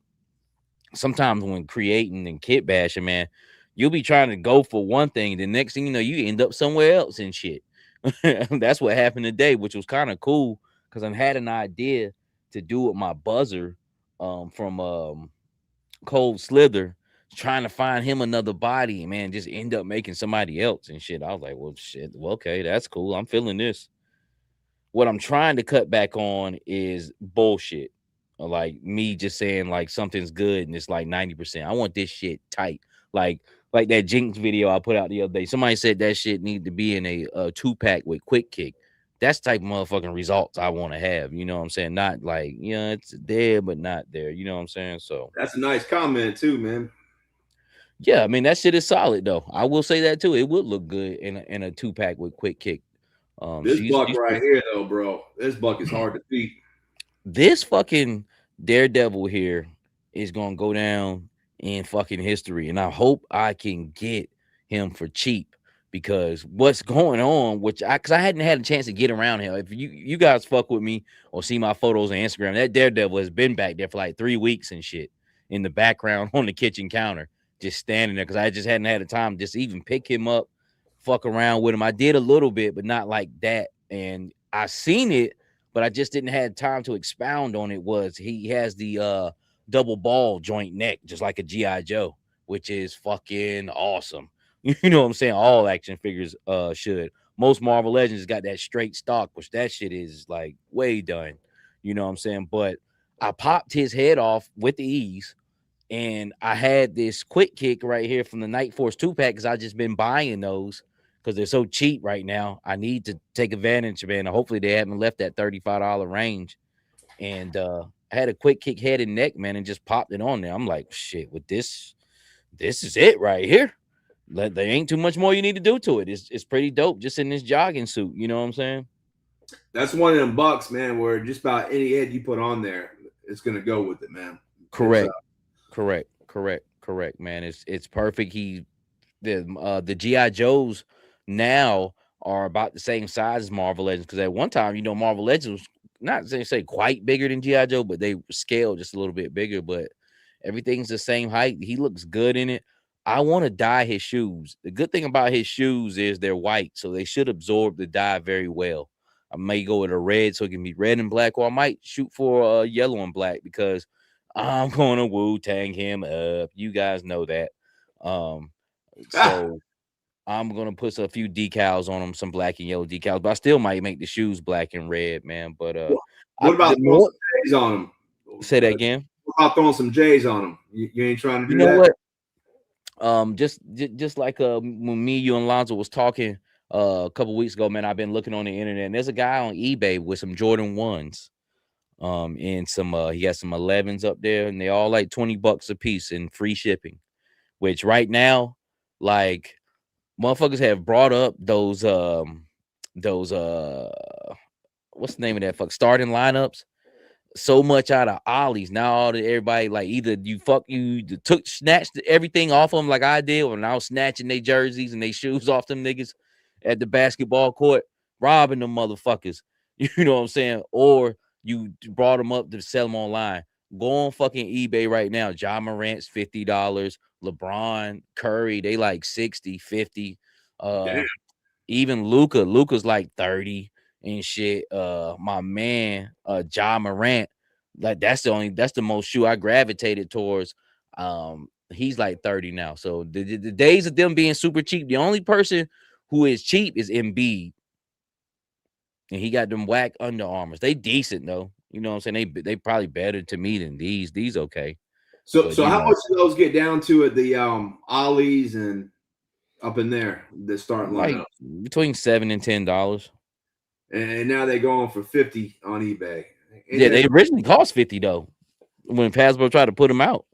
sometimes when creating and kit bashing, man, you'll be trying to go for one thing, the next thing you know, you end up somewhere else and shit. That's what happened today, which was kind of cool because I had an idea to do with my buzzer from Cold Slither, trying to find him another body, man, just end up making somebody else and shit. I was like, well, shit, well, okay, that's cool. I'm feeling this. What I'm trying to cut back on is bullshit. Like me just saying like something's good and it's like 90%. I want this shit tight. Like that Jinx video I put out the other day. Somebody said that shit need to be in a 2-pack with quick kick. That's type of motherfucking results I want to have. You know what I'm saying? Not like, it's there, but not there. You know what I'm saying? So that's a nice comment too, man. yeah, I mean that shit is solid though. I will say that too. It would look good in a 2-pack with quick kick. This buck She's right here, though, bro. This buck is hard to beat. This fucking Daredevil here is gonna go down in fucking history, and I hope I can get him for cheap because what's going on, because I hadn't had a chance to get around him. If you guys fuck with me or see my photos on Instagram, that Daredevil has been back there for like 3 weeks and shit in the background on the kitchen counter, just standing there because I just hadn't had the time just to even pick him up, fuck around with him. I did a little bit, but not like that, and I seen it but I just didn't have time to expound on it. Was he has the double ball joint neck, just like a GI Joe, which is fucking awesome. You know what I'm saying? All action figures should. Most Marvel Legends got that straight stock, which that shit is like way done. You know what I'm saying? But I popped his head off with the ease. And I had this quick kick right here from the Night Force 2-pack because I've just been buying those because they're so cheap right now. I need to take advantage of it. And hopefully they haven't left that $35 range. And I had a quick kick head and neck, man, and just popped it on there. I'm like, shit, with this is it right here. There ain't too much more you need to do to it. It's pretty dope just in this jogging suit. You know what I'm saying? That's one of them bucks, man, where just about any head you put on there, it's going to go with it, man. Correct. Correct, man. It's perfect. The GI Joes now are about the same size as Marvel Legends because at one time, Marvel Legends was not say quite bigger than GI Joe, but they scaled just a little bit bigger. But Everything's the same height. He looks good in it. I want to dye his shoes. The good thing about his shoes is they're white, so they should absorb the dye very well. I may go with a red so it can be red and black, or I might shoot for yellow and black because I'm gonna Wu-Tang him up. You guys know that. Um, so I'm gonna put a few decals on them, some black and yellow decals, but I still might make the shoes black and red, man. But What about the throwing more some J's on them? say that again. What about throwing some J's on them? You ain't trying to do You know that? what? Just like when me, you, and Lonzo was talking a couple weeks ago, man. I've been looking on the internet, and there's a guy on eBay with some Jordan 1s. And some he has some 11s up there, and they all like $20 a piece and free shipping. Which right now, like motherfuckers have brought up those what's the name of that starting lineups so much out of Ollie's. Now everybody like either you snatched everything off them like I did, or now snatching their jerseys and their shoes off them niggas at the basketball court, robbing them motherfuckers. You know what I'm saying? Or you brought them up to sell them online. Go on fucking eBay right now. Ja Morant's $50. LeBron, Curry, they like 60, 50. Damn. Even Luca's like 30 and shit. My man, Ja Morant, like that's the most shoe I gravitated towards. He's like 30 now. So the days of them being super cheap, the only person who is cheap is Embiid. And he got them whack Under Armours. They decent though. You know what I'm saying? They probably better to me than these. These okay. So But, so how much do those get down to at the Ollie's and up in there, the starting like lineup? between $7 and $10. And now they're going for 50 on eBay. Yeah, they originally cost 50 though. When Hasbro tried to put them out,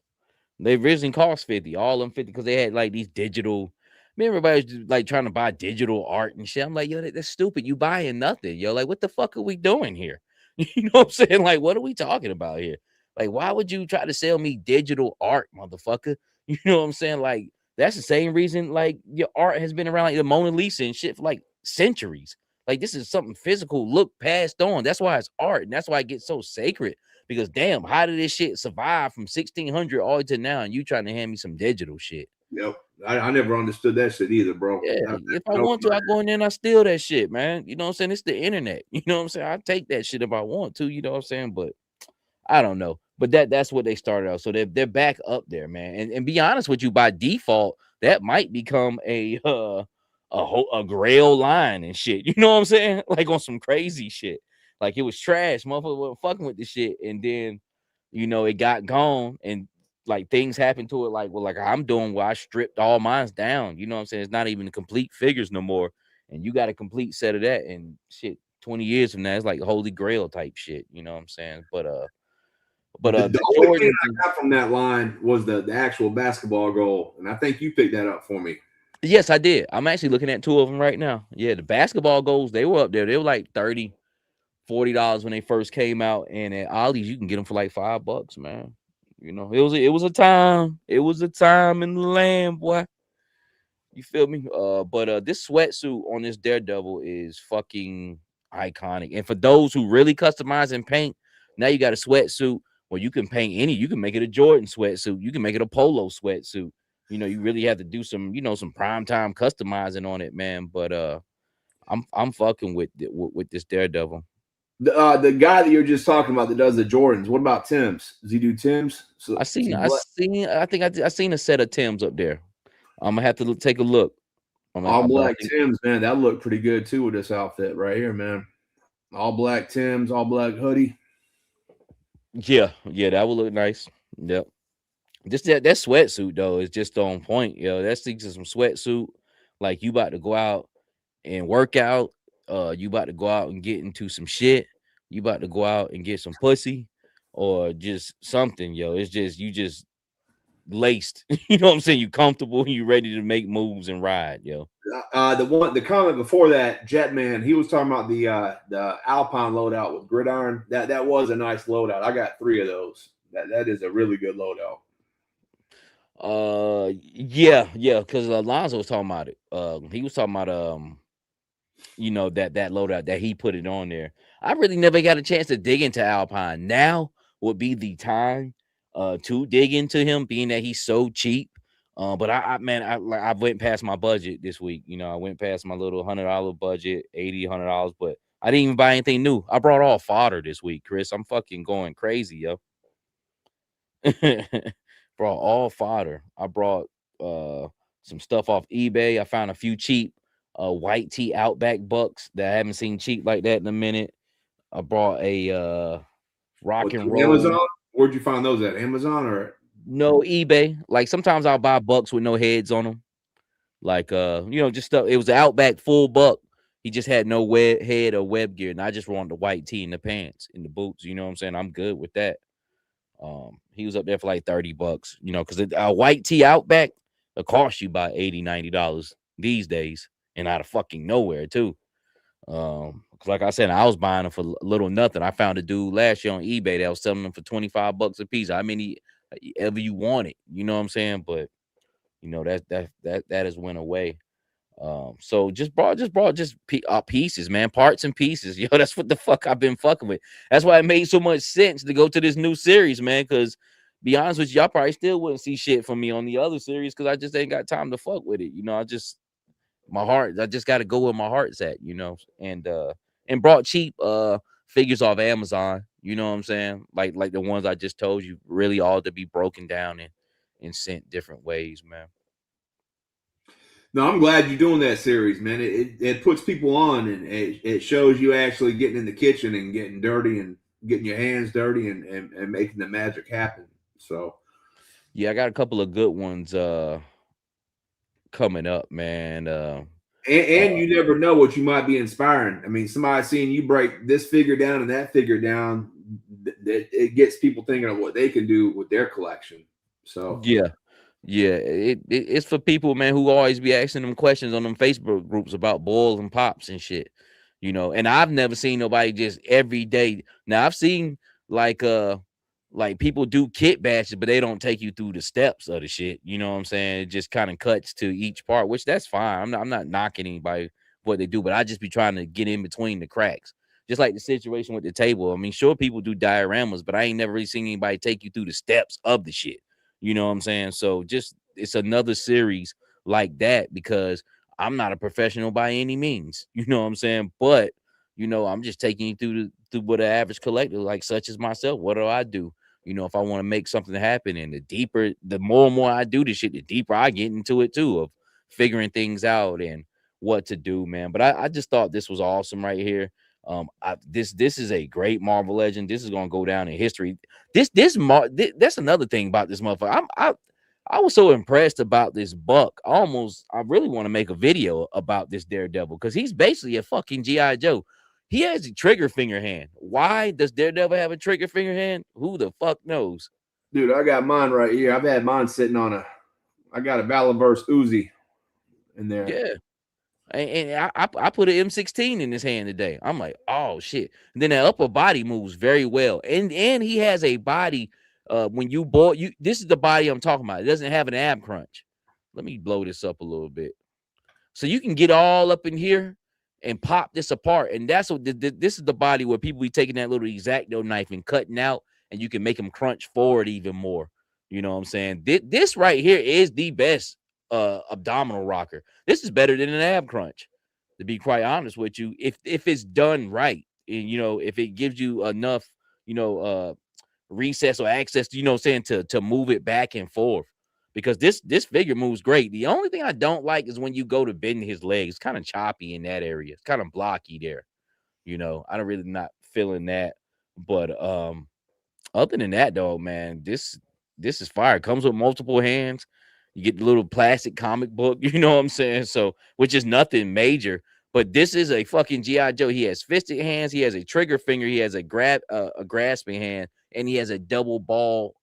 they originally cost 50, all of them 50, because they had like these digital. I mean, everybody's just, like trying to buy digital art and shit. I'm like, yo, that's stupid. You buying nothing, yo. Like, what the fuck are we doing here? You know what I'm saying? Like, what are we talking about here? Like, why would you try to sell me digital art, motherfucker? You know what I'm saying? Like, that's the same reason like your art has been around, like the Mona Lisa and shit, for like centuries. Like, this is something physical, look passed on. That's why it's art, and that's why it gets so sacred. Because damn, how did this shit survive from 1600 all the way to now? And you trying to hand me some digital shit? Yep, I never understood that shit either, bro. Yeah, if I want to, I go in there and I steal that shit, man. You know what I'm saying? It's the internet. You know what I'm saying? I take that shit if I want to. You know what I'm saying? But I don't know. But that's what they started out. So they're back up there, man. And be honest with you, by default, that might become a grail line and shit. You know what I'm saying? Like on some crazy shit. Like it was trash. Motherfucker wasn't fucking with the shit. And then, it got gone and like things happened to it. Like I'm doing where I stripped all mines down. You know what I'm saying? It's not even complete figures no more. And you got a complete set of that. And shit, 20 years from now, it's like holy grail type shit. You know what I'm saying? But the only thing I got from that line was the actual basketball goal, and I think you picked that up for me. Yes, I did. I'm actually looking at two of them right now. Yeah, the basketball goals, they were up there. They were like $30, $40 when they first came out, and at Ollie's you can get them for like $5, man. It was a time. It was a time in the land, boy. You feel me? But this sweatsuit on this Daredevil is fucking iconic. And for those who really customize and paint, now you got a sweatsuit where you can paint you can make it a Jordan sweatsuit. You can make it a polo sweatsuit. You really have to do some, some prime time customizing on it, man. But I'm fucking with this Daredevil. The guy that you're just talking about that does the Jordans. What about Tim's? Does he do Tim's? So I think I seen a set of Tim's up there. I'm gonna have to take a look. All black Tim's, man. That looked pretty good too with this outfit right here, man. All black Tim's, all black hoodie. Yeah, that would look nice. Yep. Just that sweatsuit though is just on point, yo. That's some sweatsuit. Like you about to go out and work out. You about to go out and get into some shit. You about to go out and get some pussy, or just something, yo. It's just you just laced. You know what I'm saying? You comfortable and you ready to make moves and ride, yo. The comment before that, Jetman, he was talking about the Alpine loadout with Gridiron. That was a nice loadout. I got 3 of those. That is a really good loadout. Yeah, because Alonzo was talking about it. He was talking about that loadout that he put it on there. I really never got a chance to dig into Alpine. Now would be the time to dig into him, being that he's so cheap. But I went past my budget this week. You know, I went past my little $100 budget, $80, $100, but I didn't even buy anything new. I brought all fodder this week, Chris. I'm fucking going crazy, yo. Brought all fodder. I brought some stuff off eBay. I found a few cheap white tee Outback bucks that I haven't seen cheap like that in a minute. I brought a rock and roll. Amazon? Where'd you find those at? Amazon or No, eBay. Like sometimes I'll buy bucks with no heads on them. Like just stuff. It was an Outback full buck. He just had no head or web gear, and I just wanted the white tee and the pants and the boots. You know what I'm saying? I'm good with that. He was up there for like $30, because a white tee Outback will cost you about $80, $90 these days, and out of fucking nowhere too. Like I said, I was buying them for little nothing. I found a dude last year on eBay that was selling them for $25 a piece. I mean, ever you want it, you know what I'm saying? But that has went away. So just brought pieces, man, parts and pieces. Yo, that's what the fuck I've been fucking with. That's why it made so much sense to go to this new series, man. Because be honest with you, y'all probably still wouldn't see shit from me on the other series because I just ain't got time to fuck with it. I just got to go where my heart's at, and brought cheap figures off Amazon. You know what I'm saying? Like the ones I just told you, really all to be broken down and sent different ways, man. No, I'm glad you're doing that series, man. It puts people on, and it shows you actually getting in the kitchen and getting dirty and getting your hands dirty and making the magic happen. So yeah, I got a couple of good ones coming up, man. and you never know what you might be inspiring. I mean, somebody seeing you break this figure down and that figure down, it gets people thinking of what they can do with their collection. So yeah. Yeah, it's for people, man, who always be asking them questions on them Facebook groups about boils and pops and shit, And I've never seen nobody just every day. Now I've seen like people do kit bashes, but they don't take you through the steps of the shit. You know what I'm saying? It just kind of cuts to each part, which that's fine. I'm not knocking anybody what they do, but I just be trying to get in between the cracks. Just like the situation with the table. I mean, sure, people do dioramas, but I ain't never really seen anybody take you through the steps of the shit. You know what I'm saying? So just it's another series like that because I'm not a professional by any means. You know what I'm saying? But I'm just taking you through what an average collector like such as myself. What do I do? If I want to make something happen, and the more and more I do this shit, the deeper I get into it too, of figuring things out and what to do, man. But I just thought this was awesome right here. This is a great Marvel legend. This is gonna go down in history. That's another thing about this motherfucker. I was so impressed about this buck. I really want to make a video about this Daredevil because he's basically a fucking GI Joe. He has a trigger finger hand. Why does Daredevil have a trigger finger hand? Who the fuck knows? Dude, I got mine right here. I've had mine sitting on I got a Battleverse Uzi in there. Yeah. And I put an M16 in his hand today. I'm like, oh shit. And then the upper body moves very well. And he has a body when you boil this is the body I'm talking about. It doesn't have an ab crunch. Let me blow this up a little bit. So you can get all up in here and pop this apart. And that's what this is the body where people be taking that little X-Acto knife and cutting out, and you can make them crunch forward even more. You know what I'm saying? This right here is the best abdominal rocker. This is better than an ab crunch, to be quite honest with you, if it's done right. And if it gives you enough recess or access, to move it back and forth, because this figure moves great. The only thing I don't like is when you go to bend his legs. It's kind of choppy in that area. It's kind of blocky there. I don't really not feeling that. But other than that, though, man, this is fire. It comes with multiple hands. You get the little plastic comic book, you know what I'm saying? So, which is nothing major, but this is a fucking GI Joe. He has fisted hands. He has a trigger finger. He has a grasping hand, and he has a double ball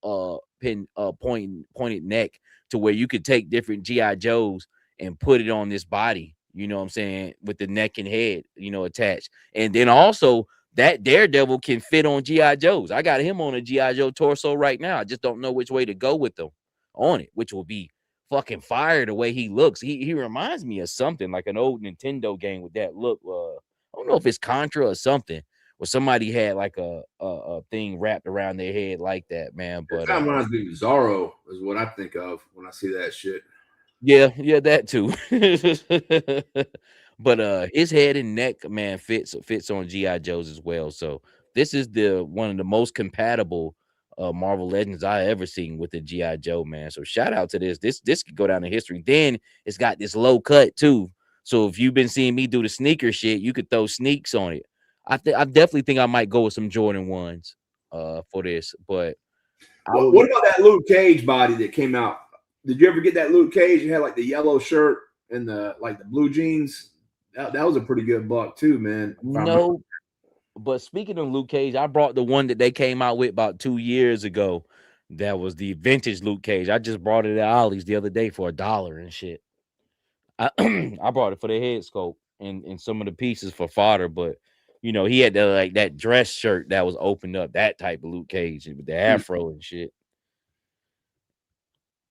pointed neck, to where you could take different GI Joes and put it on this body. You know what I'm saying? With the neck and head, attached, and then also that Daredevil can fit on GI Joes. I got him on a GI Joe torso right now. I just don't know which way to go with them on it, which will be fucking fire the way he looks. He reminds me of something like an old Nintendo game with that look. I don't know if it's Contra or something, or somebody had like a thing wrapped around their head like that, man. It But kind of reminds me of Zorro, is what I think of when I see that shit. yeah, that too. But his head and neck, man, fits on GI Joes as well. So this is the one of the most compatible Marvel Legends I ever seen with the GI Joe, man. So shout out to this. This could go down in history. Then it's got this low cut too. So if you've been seeing me do the sneaker shit, you could throw sneaks on it. I definitely think I might go with some Jordan ones for this, but I would What about that Luke Cage body that came out? Did you ever get that Luke Cage? It had like the yellow shirt and the blue jeans. That was a pretty good buck too, man. no. But speaking of Luke Cage, I brought the one that they came out with about 2 years ago. That was the vintage Luke Cage. I just brought it at Ollie's the other day for $1 and shit. I, I brought it for the head sculpt and some of the pieces for fodder, but he had the like that dress shirt that was opened up, that type of Luke Cage with the afro and shit.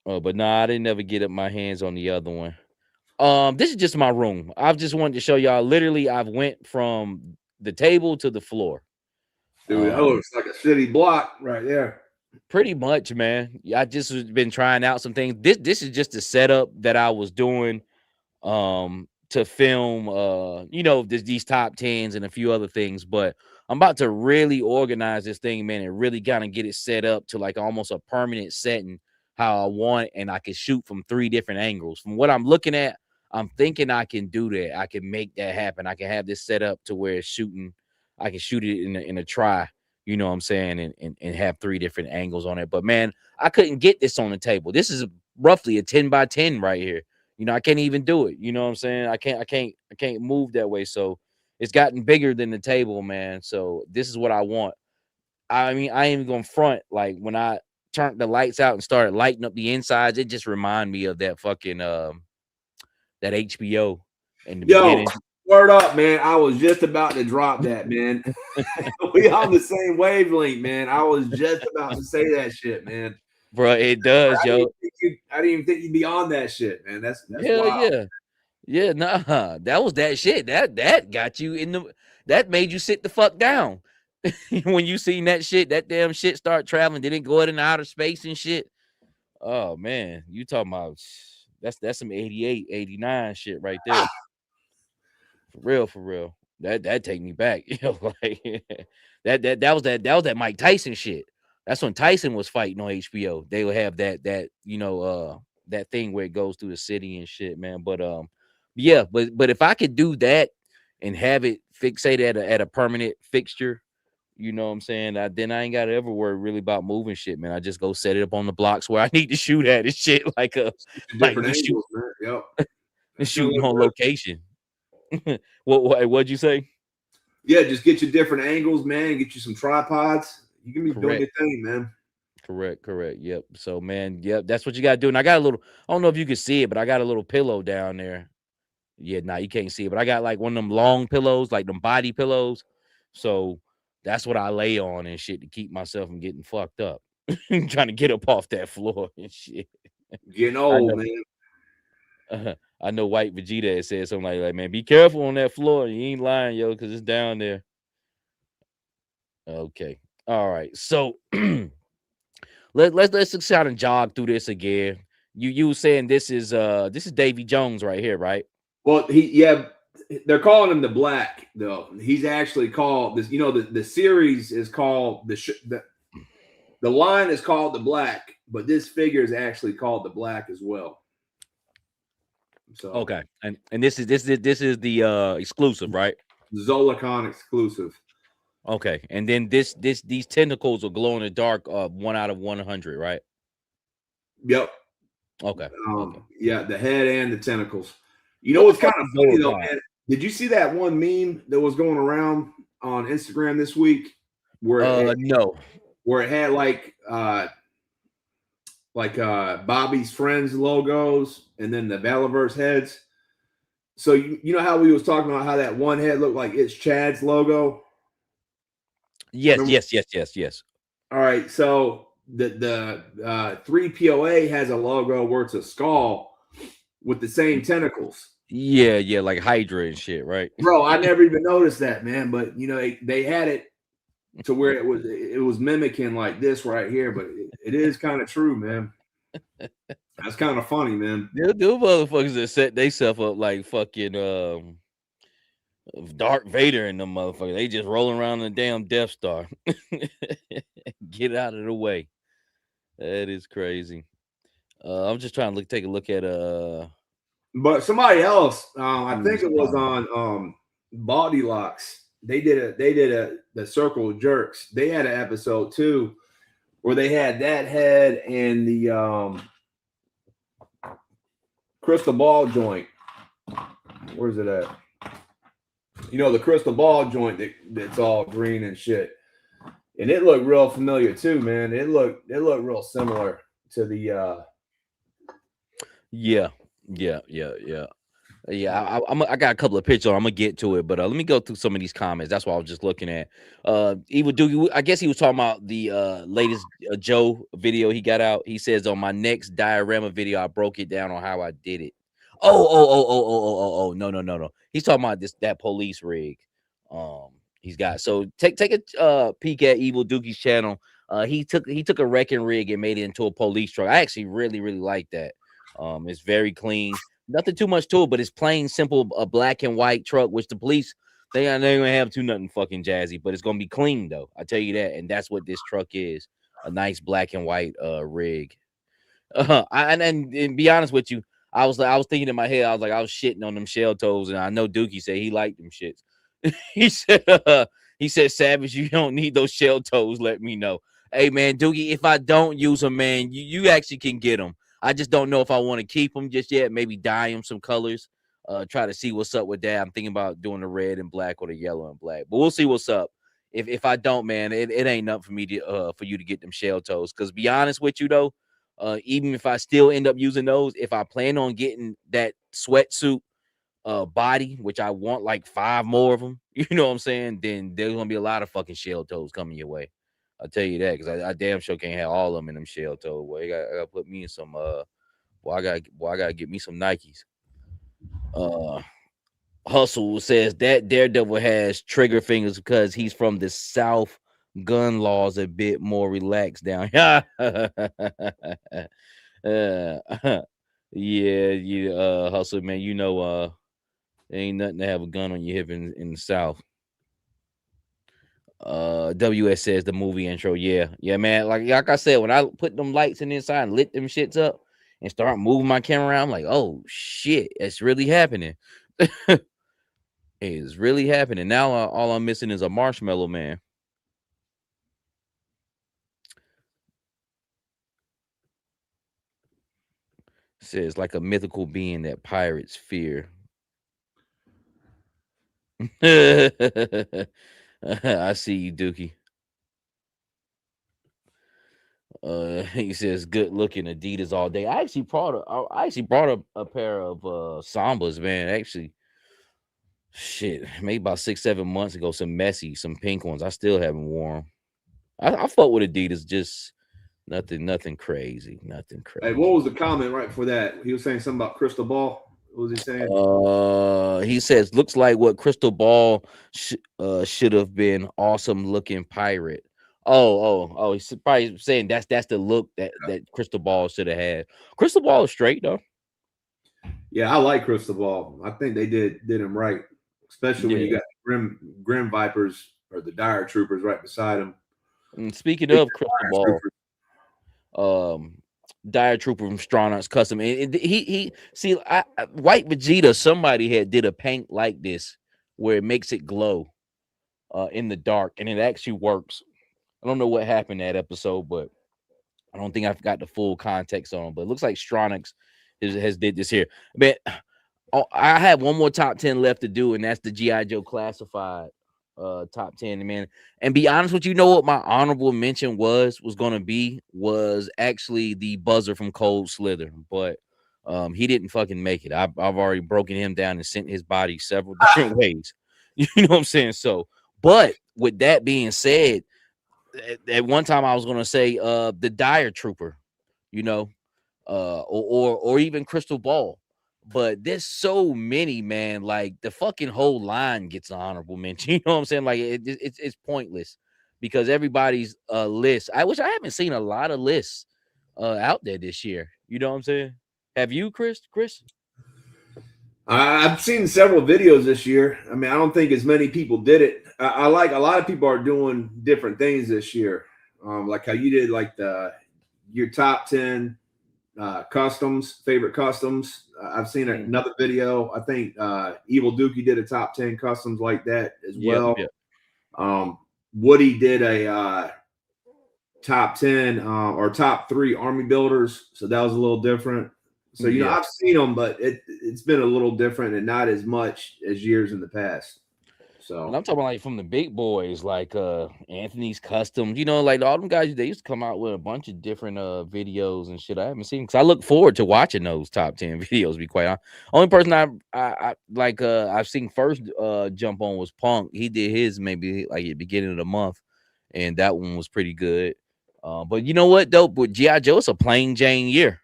But nah, I didn't ever get up my hands on the other one. This is just my room. I've just wanted to show y'all. Literally, I've went from the table to the floor. Dude, that looks like a city block right there. Pretty much, man. I just been trying out some things. This is just a setup that I was doing to film these top tens and a few other things, but I'm about to really organize this thing, man, and really kind of get it set up to like almost a permanent setting how I want, and I can shoot from 3 different angles. From what I'm looking at, I'm thinking I can do that. I can make that happen. I can have this set up to where it's shooting. I can shoot it in a try, you know what I'm saying, and have 3 different angles on it. But man, I couldn't get this on the table. This is roughly a 10 by 10 right here. I can't even do it. You know what I'm saying? I can't move that way. So it's gotten bigger than the table, man. So this is what I want. I mean, I ain't even gonna front. Like when I turned the lights out and started lighting up the insides, it just reminded me of that fucking that HBO in the beginning. Word up, man. I was just about to drop that, man. We on the same wavelength, man. I was just about to say that shit, man. Bro, it does, yo. I didn't even think you'd be on that shit, man. That's Hell wild. yeah. Nah, that was that shit. That got you that made you sit the fuck down. When you seen that shit, that damn shit start traveling, didn't go into outer space and shit. Oh man, you talking about that's some 88, 89 shit right there. For real. That take me back. Like that was that Mike Tyson shit. That's when Tyson was fighting on HBO. They would have that that thing where it goes through the city and shit, man. But yeah, but if I could do that and have it fixated at a permanent fixture, you know what I'm saying? Then I ain't gotta ever worry really about moving shit, man. I just go set it up on the blocks where I need to shoot at and shit, like different angles, man. Yep. Shooting on location. What'd you say? Yeah, just get you different angles, man. Get you some tripods. You can be doing your thing, man. Correct. Yep. So, man, yep, that's what you gotta do. And I got a little, I don't know if you can see it, but I got a little pillow down there. Yeah, nah, you can't see it, but I got like one of them long pillows, like them body pillows. So that's what I lay on and shit to keep myself from getting fucked up. Trying to get up off that floor and shit. Getting old, man. I know White Vegeta had said something like, man, be careful on that floor. You ain't lying, yo, because it's down there. Okay. All right. So let's just try to jog through this again. You were saying this is Davy Jones right here, right? Well, they're calling him the Black though. He's actually called this. The series is called the line is called the Black, but this figure is actually called the Black as well. So okay, and this is the exclusive, right? Zolacon exclusive. Okay, and then these tentacles will glow in the dark. 1 out of 100, right? Yep. Okay. Yeah, the head and the tentacles. You know what's kind of funny though, man? Did you see that one meme that was going around on Instagram this week? Where no, where it had like Bobby's Friends logos and then the Valaverse heads. So you know how we was talking about how that one head looked like it's Chad's logo? Yes. All right, so the 3POA has a logo where it's a skull with the same tentacles. Yeah, like Hydra and shit, right? Bro, I never even noticed that, man. But you know, they had it to where it was mimicking like this right here, but it is kind of true, man. That's kind of funny, man. Them motherfuckers that set theyself up like fucking Darth Vader and them motherfuckers. They just rolling around the damn Death Star. Get out of the way. That is crazy. I'm just trying to take a look at But somebody else, I think who's it was on. on Body Locks. They did the Circle Jerks. They had an episode too where they had that head and the crystal ball joint. Where's it at? You know, the crystal ball joint that's all green and shit. And it looked real familiar too, man. It looked real similar to the Yeah. I got a couple of pictures. I'm gonna get to it, but let me go through some of these comments. That's what I was just looking at. Evil Doogie, I guess he was talking about the latest Joe video he got out. He says on my next diorama video, I broke it down on how I did it. Oh, no. He's talking about that police rig. He's got. So take a peek at Evil Doogie's channel. He took a wrecking rig and made it into a police truck. I actually really like that. It's very clean. Nothing too much to it, but it's plain simple, a black and white truck, which the police they ain't gonna have too nothing fucking jazzy, but it's gonna be clean though. I tell you that, and that's what this truck is, a nice black and white rig. And be honest with you, I was thinking in my head, I was shitting on them shell toes, and I know Dookie said he liked them shits. He said, Savage, you don't need those shell toes. Let me know. Hey man, Dookie, if I don't use them, man, you actually can get them. I just don't know if I want to keep them just yet. Maybe dye them some colors. Try to see what's up with that. I'm thinking about doing the red and black or the yellow and black, but we'll see what's up. If I don't, man, it ain't nothing for me to for you to get them shell toes. Because be honest with you though, even if I still end up using those, if I plan on getting that sweatsuit body, which I want like 5 more of them, you know what I'm saying? Then there's gonna be a lot of fucking shell toes coming your way. I'll tell you that because I damn sure can't have all of them in them shell toe. Boy, I gotta put me in some I gotta get me some Nikes. Hustle says that Daredevil has trigger fingers because he's from the South. Gun laws a bit more relaxed down here. Yeah, Hustle, man. You know, there ain't nothing to have a gun on your hip in the South. WS says the movie intro. Yeah, man. Like I said, when I put them lights in the inside and lit them shits up and start moving my camera around, I'm like, oh shit, it's really happening. It's really happening. Now all I'm missing is a marshmallow man. Says like a mythical being that pirates fear. I see you, Dookie. He says good looking Adidas all day. I actually brought a pair of Sambas, man. Actually, shit, maybe about 6-7 months ago, some pink ones. I still haven't worn. I fuck with Adidas, just nothing crazy. Nothing Hey, crazy. what was the comment right for that? He was saying something about crystal ball. What was he saying? He says looks like what Crystal Ball should have been awesome looking pirate. He's probably saying that's the look that Crystal Ball should have had. Crystal Ball is straight though. Yeah, I like crystal ball. I think they did him right, especially when you Yeah. got Grim Vipers or the Dire Troopers right beside him. And speaking of Crystal Ball, Dire Trooper from Stronach's Custom, and he see White Vegeta. Somebody did a paint like this where it makes it glow in the dark, and it actually works. I don't know what happened that episode, but I don't think I've got the full context on. But it looks like Stronach's has did this here. But I have one more top 10 left to do, and that's the G.I. Joe Classified top 10, man. And be honest with you, know what my honorable mention was going to be was actually the Buzzer from Cold Slither, but he didn't fucking make it. I've already broken him down and sent his body several different ways. You know what I'm saying? So, but with that being said, at one time I was gonna say the Dire Trooper, you know, or even Crystal Ball. but there's so many, man. Like the fucking whole line gets an honorable mention. You know what I'm saying? Like it's pointless because everybody's list. I haven't seen a lot of lists out there this year. You know what I'm saying? Have you, Chris? Chris? I've seen several videos this year. I mean, I don't think as many people did it. I like a lot of people are doing different things this year, like how you did, like your top 10 customs, favorite customs. I've seen Mm. another video. I think Evil Dookie did a top 10 customs like that as Yep, well. yep. Woody did a top 10 or top 3 army builders, so that was a little different. So Yeah. I've seen them, but it's been a little different and not as much as years in the past. And So I'm talking about like from the big boys, like Anthony's Customs, like all them guys, they used to come out with a bunch of different videos and shit. I haven't seen because I look forward to watching those top 10 videos, to be quite honest. Only person I like I've seen first jump on was Punk. He did his maybe like at the beginning of the month, and that one was pretty good. But you know what though? With G.I. Joe, it's a plain Jane year.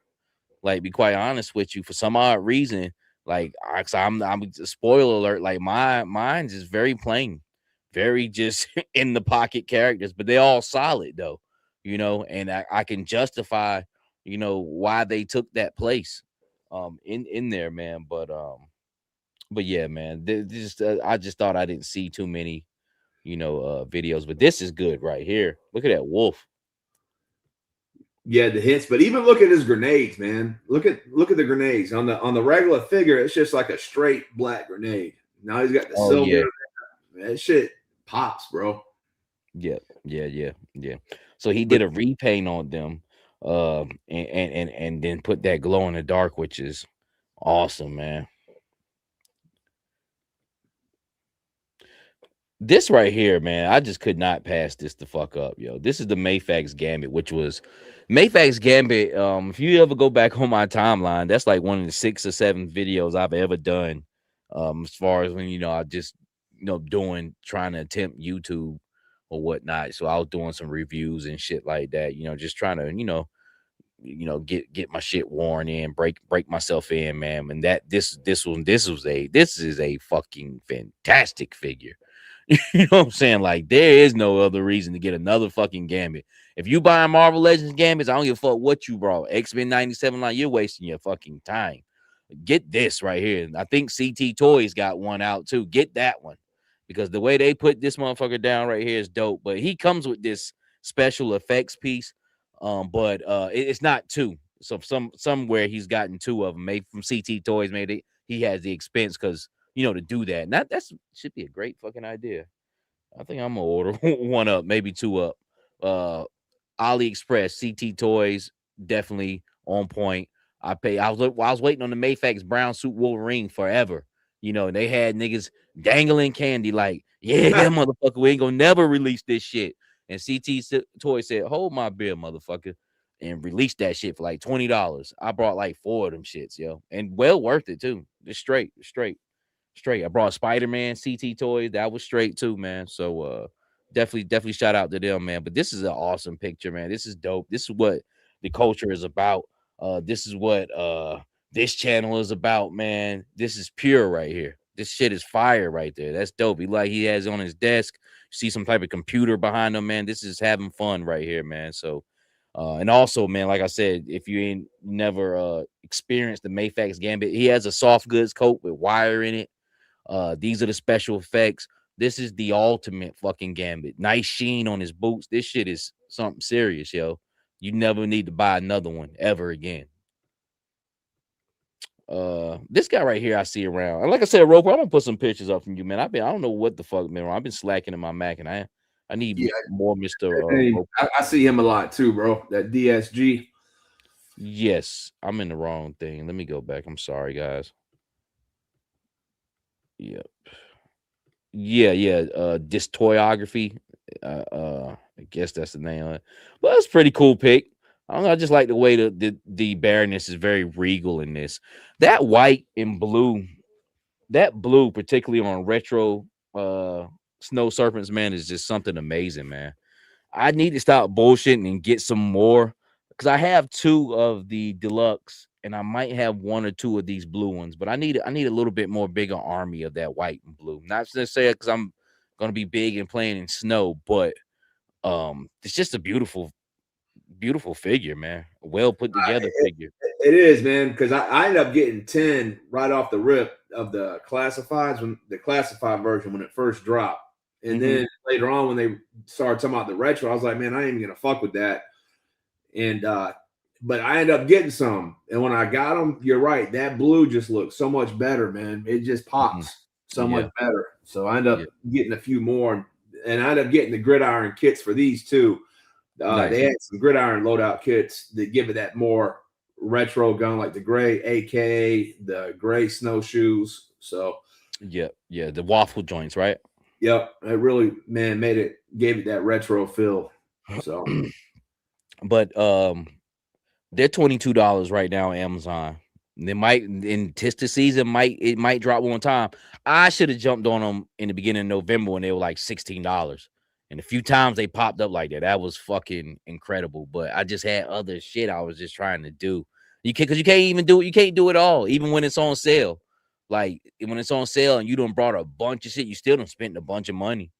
Like, be quite honest with you, for some odd reason, like I'm spoiler alert. Like mine's is very plain, very just in the pocket characters, but they all solid though, and I can justify, why they took that place, in there, man. But yeah, man, just I just thought I didn't see too many, videos, but this is good right here. Look at that wolf. yeah, the hits, but even look at his grenades, man. Look at the grenades on the regular figure. It's just like a straight black grenade. Now he's got the Oh silver. yeah. That shit pops, bro. Yeah, yeah. So he But did a repaint on them, and then put that glow in the dark, which is awesome, man. This right here, man, I just could not pass this the fuck up, yo. This is the Mayfax Gambit, which was Mayfax Gambit. If you ever go back on my timeline, that's like one of the 6 or 7 videos I've ever done. As far as when I just doing trying to attempt YouTube or whatnot. So I was doing some reviews and shit like that. Just trying to get my shit worn in, break myself in, man. And that this is a fucking fantastic figure. You know what I'm saying? Like, there is no other reason to get another fucking Gambit. If you buy Marvel Legends Gambits, I don't give a fuck what you brought. X-Men 97 line, you're wasting your fucking time. Get this right here. I think CT Toys got one out too. Get that one. Because the way they put this motherfucker down right here is dope. But he comes with this special effects piece. But it's not two. So somewhere he's gotten 2 of them. Maybe from CT Toys, maybe he has the expense because to do that. And that's should be a great fucking idea. I think I'm gonna order one up, maybe 2 up. Uh AliExpress, CT Toys, definitely on point. I was waiting on the Mayfax brown suit Wolverine forever. They had niggas dangling candy like, yeah, motherfucker, we ain't gonna never release this shit. And Toys said, hold my beer, motherfucker, and released that shit for like $20. I brought like 4 of them shits, yo, and well worth it too. Just straight. I brought Spider-Man CT Toys. That was straight too, man. So definitely shout out to them, man. But this is an awesome picture, man. This is dope. This is what the culture is about. This is what this channel is about, man. This is pure right here. This shit is fire right there. That's dope. He has on his desk. See some type of computer behind him, man. This is having fun right here, man. So and also, man, like I said, if you ain't never experienced the Mayfax Gambit, he has a soft goods coat with wire in it. These are the special effects. This is the ultimate fucking Gambit. Nice sheen on his boots. This shit is something serious, yo. You never need to buy another one ever again. This guy right here I see around. And like I said, Roper, I'm gonna put some pictures up from you, man. I don't know what the fuck, man. I've been slacking in my Mac, and I need yeah, more Mr. hey, Roper. I see him a lot too, bro. That DSG. Yes, I'm in the wrong thing. Let me go back. I'm sorry, guys. Yeah. Yeah. Dystoyography. I guess that's the name of it. Well, it's pretty cool pick. I don't know. I just like the way the bareness is very regal in this. That white and blue, that blue, particularly on retro snow serpents, man, is just something amazing, man. I need to stop bullshitting and get some more because I have 2 of the deluxe and I might have one or two of these blue ones, but I need a little bit more bigger army of that white and blue. Not necessarily because I'm gonna be big and playing in snow, but it's just a beautiful figure, man. A well put together figure. It is, man, because I ended up getting 10 right off the rip of the classifieds when the classified version when it first dropped. And Hmm. then later on when they started talking about the retro, I was like, man, I ain't even gonna fuck with that. And but I ended up getting some. And when I got them, you're right, that blue just looks so much better, man. It just Hmm. pops so much Yeah, better. So I ended yeah, up getting a few more, and I ended up getting the gridiron kits for these too. They nice. had some gridiron loadout kits that give it that more retro gun, like the gray AK, the gray snowshoes. So, Yeah, yeah. The waffle joints, right? yep, it really, man, gave it that retro feel. So, But they're $22 right now on Amazon. They might in Tista season might drop one time. I should have jumped on them in the beginning of November when they were like $16. And a few times they popped up like that. That was fucking incredible. But I just had other shit I was just trying to do. You can't because you can't even do it. You can't do it all, even when it's on sale. Like when it's on sale and you done brought a bunch of shit, you still done spent a bunch of money.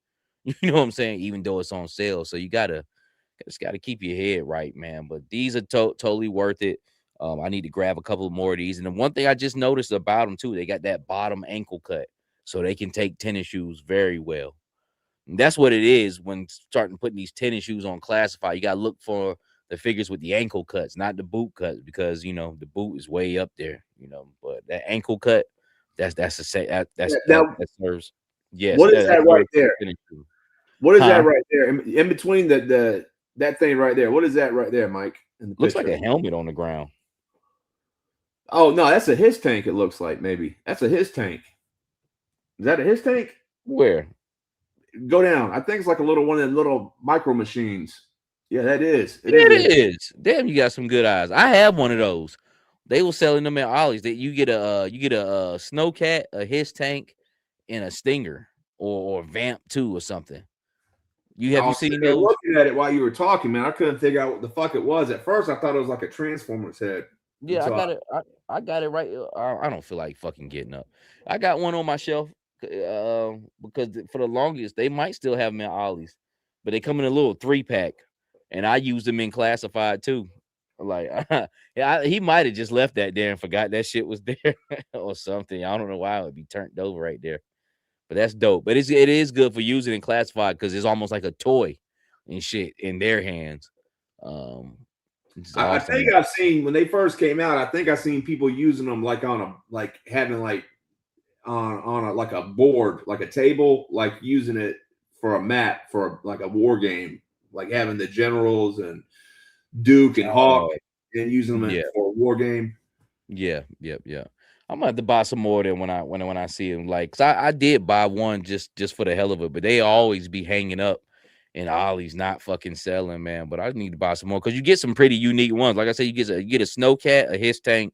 You know what I'm saying? Even though it's on sale. So you gotta just got to keep your head right, man. But these are totally worth it. I need to grab a couple more of these. And the one thing I just noticed about them too, they got that bottom ankle cut, so they can take tennis shoes very well. And that's what it is when starting putting these tennis shoes on classify. You got to look for the figures with the ankle cuts, not the boot cuts, because the boot is way up there. But that ankle cut, that's a say now that serves. Yes, what is that that right serves there? tennis shoe. What is that Huh? right there in between that thing right there? What is that right there, Mike, in the Looks like picture? a helmet on the ground. Oh no, that's a his tank. It looks like maybe that's a his tank. Is that a his tank? Where? Go down. I think it's like a little one of the little micro machines. Yeah, that is. It is. It is. Damn, you got some good eyes. I have one of those. They were selling them at Ollie's. That you get a snowcat, a his tank, and a stinger or vamp too or something. I You was seen sitting there those? looking at it while you were talking, man. I couldn't figure out what the fuck it was. At first, I thought it was like a Transformers head. Yeah, I Until I, got it. I got it right. I don't feel like fucking getting up. I got one on my shelf because for the longest they might still have them at Ollie's, but they come in a little 3-pack, and I use them in classified too. Like, yeah, he might have just left that there and forgot that shit was there or something. I don't know why it would be turned over right there, but that's dope. But it is good for using in classified because it's almost like a toy and shit in their hands. Um, it's I think awesome. I've seen when they first came out. I think I've seen people using them like on a like having like on a like a board, like a table, like using it for a map for like a war game, like having the generals and Duke and Hawk Oh, and using them yeah. for a war game. Yeah, yep, yeah. I'm gonna have to buy some more than when I see them. Like, 'cause I did buy one just for the hell of it, but they always be hanging up, and Ollie's not fucking selling, man. But I need to buy some more because you get some pretty unique ones. Like I said, you get a snowcat, a his tank,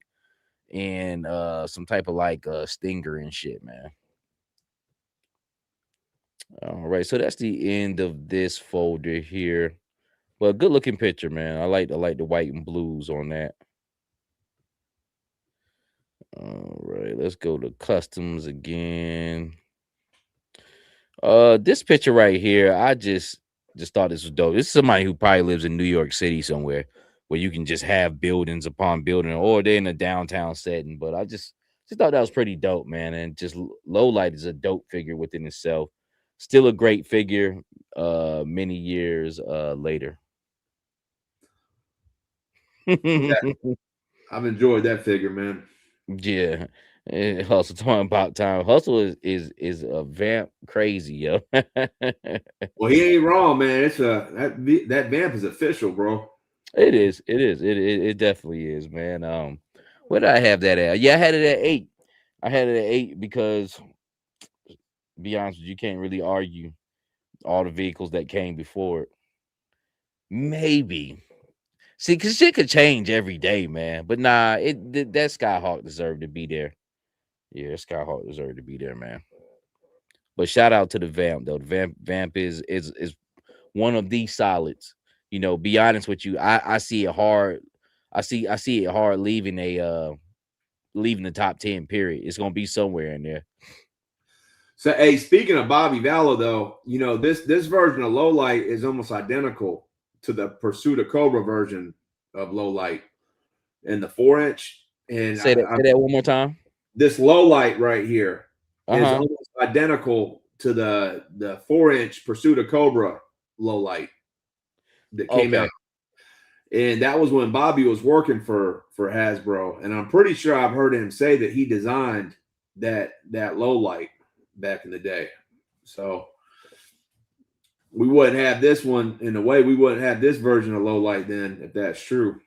and some type of like stinger and shit, man. All right, so that's the end of this folder here. But good looking picture, man. I like the white and blues on that. All right, let's go to customs again. This picture right here, I just thought this was dope. This is somebody who probably lives in New York City somewhere where you can just have buildings upon building, or they're in a downtown setting. But I just thought that was pretty dope, man. And just low light is a dope figure within itself. Still a great figure, many years later. Yeah, I've enjoyed that figure, man. Yeah. Hustle talking about time. Hustle is a vamp crazy, yo. Well, he ain't wrong, man. It's that vamp is official, bro. It is. It is. It definitely is, man. Where did I have that at? Yeah, I had it at 8. I had it at 8 because, be honest with you, can't really argue all the vehicles that came before it. Maybe. See, because shit could change every day, man. But nah, that Skyhawk deserved to be there. Yeah, Skyhawk deserved to be there, man. But shout out to the Vamp though. The Vamp is one of the solids. Be honest with you, I see it hard. I see it hard leaving the top 10. Period. It's gonna be somewhere in there. So, hey, speaking of Bobby Vallow, though, you know this version of Low Light is almost identical to the Pursuit of Cobra version of Low Light in the 4-inch. And Say that one more time. This Low Light right here is Uh-huh. almost identical to the 4-inch Pursuit of Cobra Low Light that came out. And that was when Bobby was working for Hasbro. And I'm pretty sure I've heard him say that he designed that Low Light back in the day. So we wouldn't have this one in a way. We wouldn't have this version of Low Light then, if that's true.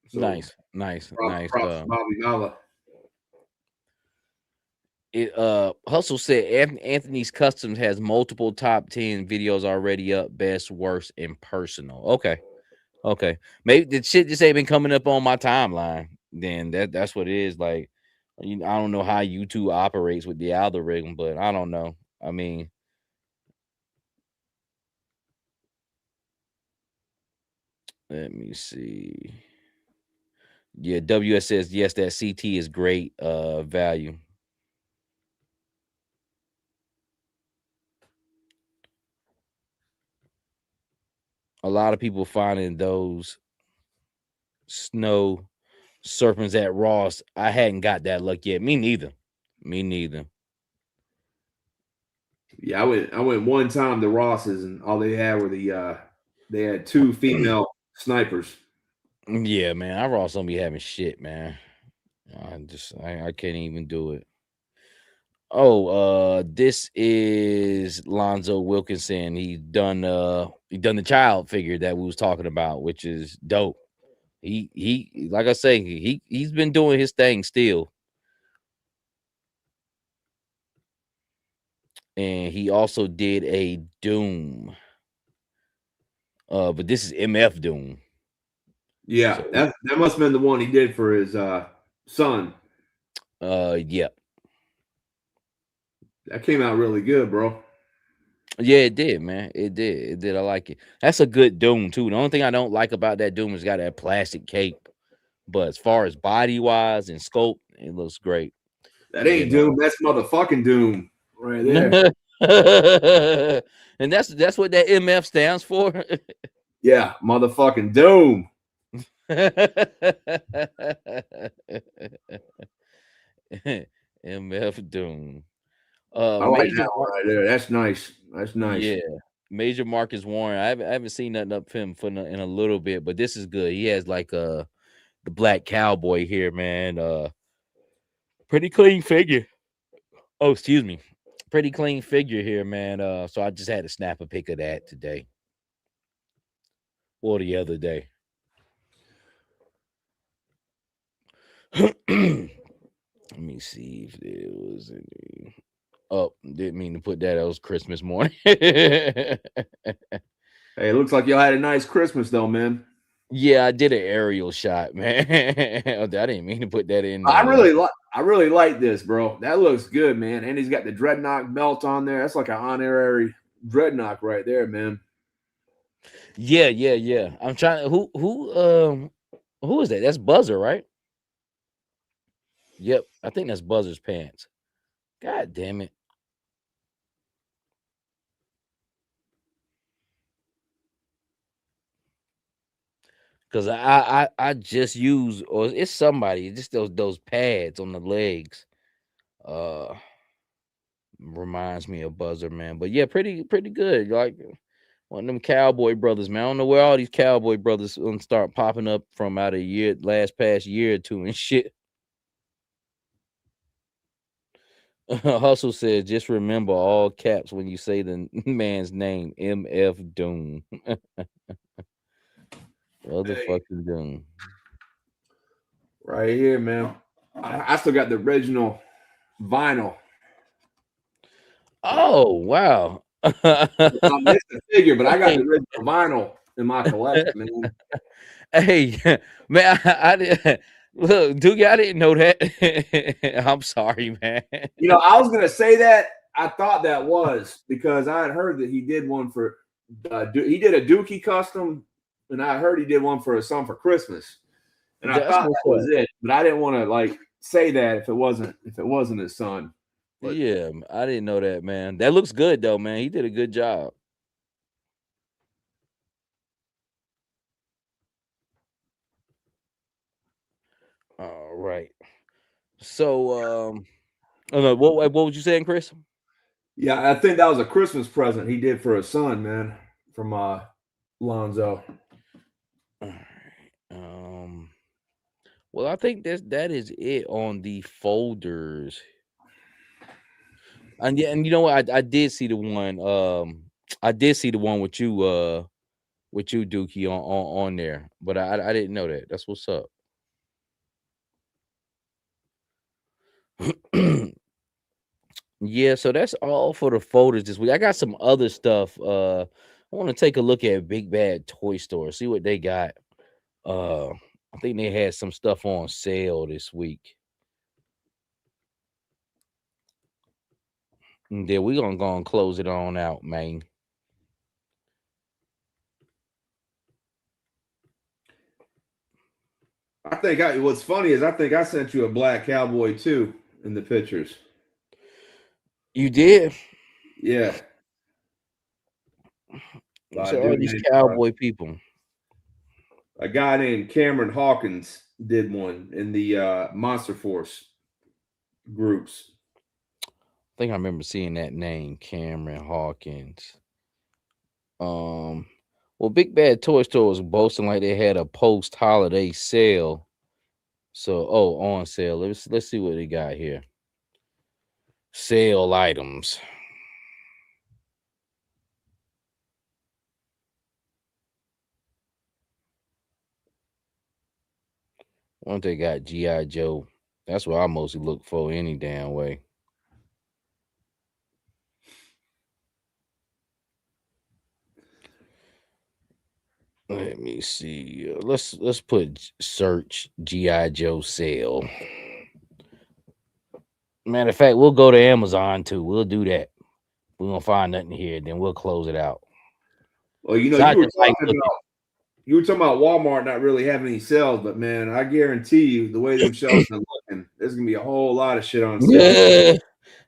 So, nice. Props Bobby Vallow. Hustle said Anthony's Customs has multiple top 10 videos already up, best, worst, and personal. Okay. Maybe the shit just ain't been coming up on my timeline. Then that's what it is. Like, I don't know how YouTube operates with the algorithm, but I don't know. I mean, let me see. Yeah, WS says yes, that CT is great value. A lot of people finding those snow serpents at Ross. I hadn't got that luck yet. Me neither. Yeah, I went one time to Ross's and all they had were they had 2 female snipers. Yeah, man. I Ross don't be having shit, man. I can't even do it. Oh, this is Lonzo Wilkinson. He's done the child figure that we was talking about, which is dope. He like I say, he's been doing his thing still. And he also did a Doom. But this is MF Doom. Yeah, so, that must have been the one he did for his son. Yeah. That came out really good, bro. Yeah, it did, man. It did. I like it. That's a good Doom too. The only thing I don't like about that Doom is got that plastic cape. But as far as body wise and scope, it looks great. That ain't Doom. That's motherfucking Doom right there. And that's what that MF stands for. Yeah, motherfucking Doom. MF Doom. I like that one right there. That's nice. That's nice. Yeah. Major Marcus Warren. I haven't seen nothing up him for in a little bit, but this is good. He has like the black cowboy here, man. Pretty clean figure. Oh, excuse me. Pretty clean figure here, man. So I just had to snap a pic of that today. Or the other day. Let me see if there was any. Oh, didn't mean to put that. That was Christmas morning. Hey, it looks like y'all had a nice Christmas though, man. Yeah, I did an aerial shot, man. I didn't mean to put that in there. I really like this, bro. That looks good, man. And he's got the dreadnought belt on there. That's like an honorary dreadnought right there, man. Yeah. I'm trying. Who is that? That's Buzzer, right? Yep, I think that's Buzzer's pants. God damn it. Because I just use, or it's somebody, just those pads on the legs. Reminds me of Buzzer, man. But yeah, pretty good. Like one of them cowboy brothers, man. I don't know where all these cowboy brothers start popping up from out of past year or two and shit. Hustle says, just remember all caps when you say the man's name, MF Doom. Motherfucking Doom. Right here, man. I still got the original vinyl. Oh, wow. I missed the figure, but I got the original vinyl in my collection, man. Hey, man, I didn't look, Doogie, I didn't know that. I'm sorry, man. You know, I was gonna say that. I thought that was because I had heard that he did one for he did a Dookie custom, and I heard he did one for his son for Christmas. And I thought that was it, but I didn't want to like say that if it wasn't his son. But yeah, I didn't know that, man. That looks good though, man. He did a good job. All right. So, oh no, what was you saying, Chris? yeah, I think that was a Christmas present he did for his son, man, from Lonzo. All right. Well, I think that is it on the folders. And yeah, and you know what? I did see the one. I did see the one with you, Dookie, on there, but I didn't know that. That's what's up. Yeah, so that's all for the folders this week. I got some other stuff. I want to take a look at Big Bad Toy Store, see what they got. I think they had some stuff on sale this week. And then we're gonna go and close it on out, man. I think what's funny is I think I sent you a black cowboy too in the pictures. You did? Yeah. So all these cowboy people. A guy named Cameron Hawkins did one in the Monster Force groups. I think I remember seeing that name, Cameron Hawkins. Well, Big Bad Toy Store was boasting like they had a post-holiday sale. So, on sale. Let's see what they got here. Sale items. One they got G.I. Joe. That's what I mostly look for any damn way. Let me see. Let's put search G.I. Joe sale. Matter of fact, we'll go to Amazon too. We'll do that. We're gonna find nothing here, then we'll close it out. Well, you know, So you were talking about Walmart not really having any sales, but man, I guarantee you, the way them shelves are looking, there's gonna be a whole lot of shit on sale.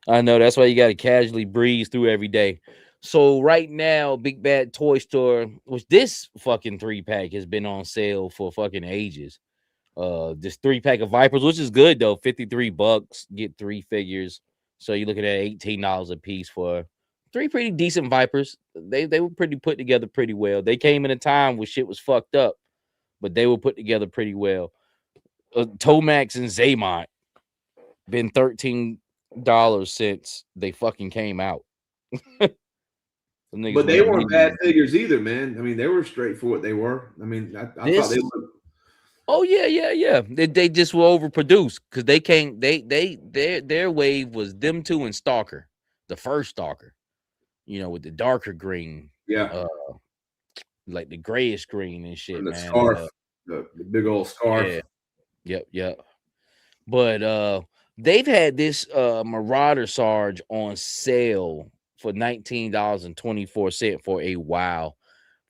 I know, that's why you got to casually breeze through every day. So right now, Big Bad Toy Store, which this fucking 3-pack has been on sale for fucking ages. This 3-pack of Vipers, which is good though, $53, get 3 figures. So you're looking at $18 a piece for 3 pretty decent Vipers. They were pretty put together pretty well. They came in a time where shit was fucked up, but they were put together pretty well. Tomax and Zaymont been $13 since they fucking came out. But they weren't bad figures either, man. I mean, they were straight for what they were. I mean, I thought they were. Oh yeah. They just were overproduced because they can't. Their wave was them two and Stalker, the first Stalker. You know, with the darker green. Yeah. Like the grayish green and shit, and the man. Scarf, the big old scarf. Yeah. Yep. But they've had this Marauder Sarge on sale for $19.24 for a while.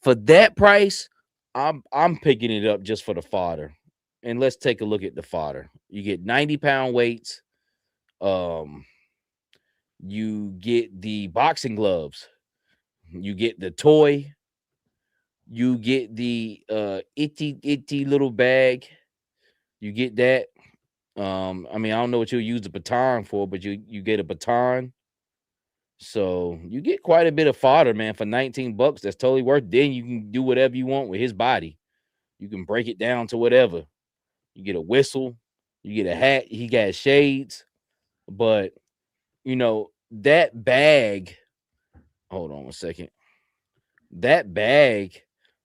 For that price, I'm picking it up just for the fodder. And let's take a look at the fodder. You get 90-pound weights. You get the boxing gloves. You get the toy. You get the itty little bag. You get that. I mean, I don't know what you'll use the baton for, but you get a baton. So you get quite a bit of fodder, man, for $19. That's totally worth. Then you can do whatever you want with his body. You can break it down to whatever. You get a whistle, you get a hat, he got shades. But you know, that bag, hold on a second. That bag,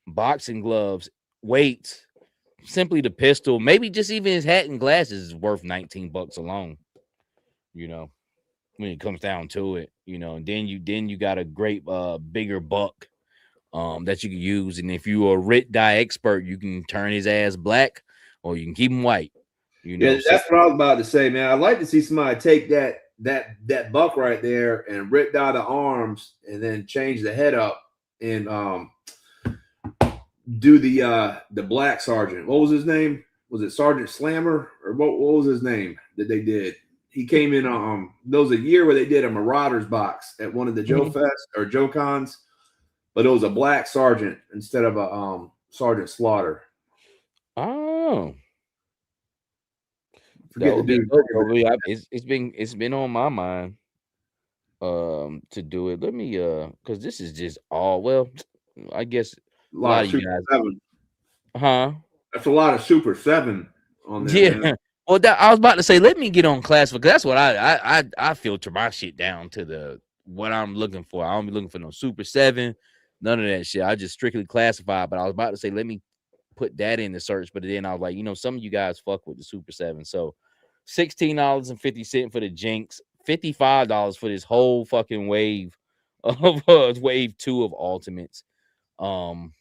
boxing gloves, weights, simply the pistol, maybe just even his hat and glasses is worth $19 alone. You know, when it comes down to it, you know, and then you got a great bigger buck that you can use. And if you are a writ dye expert, you can turn his ass black or you can keep him white. You know, yeah, that's what I was about to say, man. I'd like to see somebody take that buck right there and rip dye the arms and then change the head up and do the black sergeant. What was his name? was it Sergeant Slammer or what was his name that they did? He came in there was a year where they did a Marauders box at one of the Joe Mhm. Fest or Joe Cons, but it was a black sergeant instead of a Sergeant Slaughter. Oh, that Forget the would be dude's dope, name. bro. It's been on my mind to do it. Let me because this is just all well, I guess A a lot lot of of you Super guys, Seven. huh? That's a lot of Super Seven on there, Yeah. man. Well, I was about to say, let me get on class because that's what I filter my shit down to the what I'm looking for. I don't be looking for no Super 7, none of that shit. I just strictly classify. But I was about to say, let me put that in the search. But then I was like, some of you guys fuck with the Super 7. So $16.50 for the Jinx, $55 for this whole fucking wave of wave 2 of Ultimates. Um,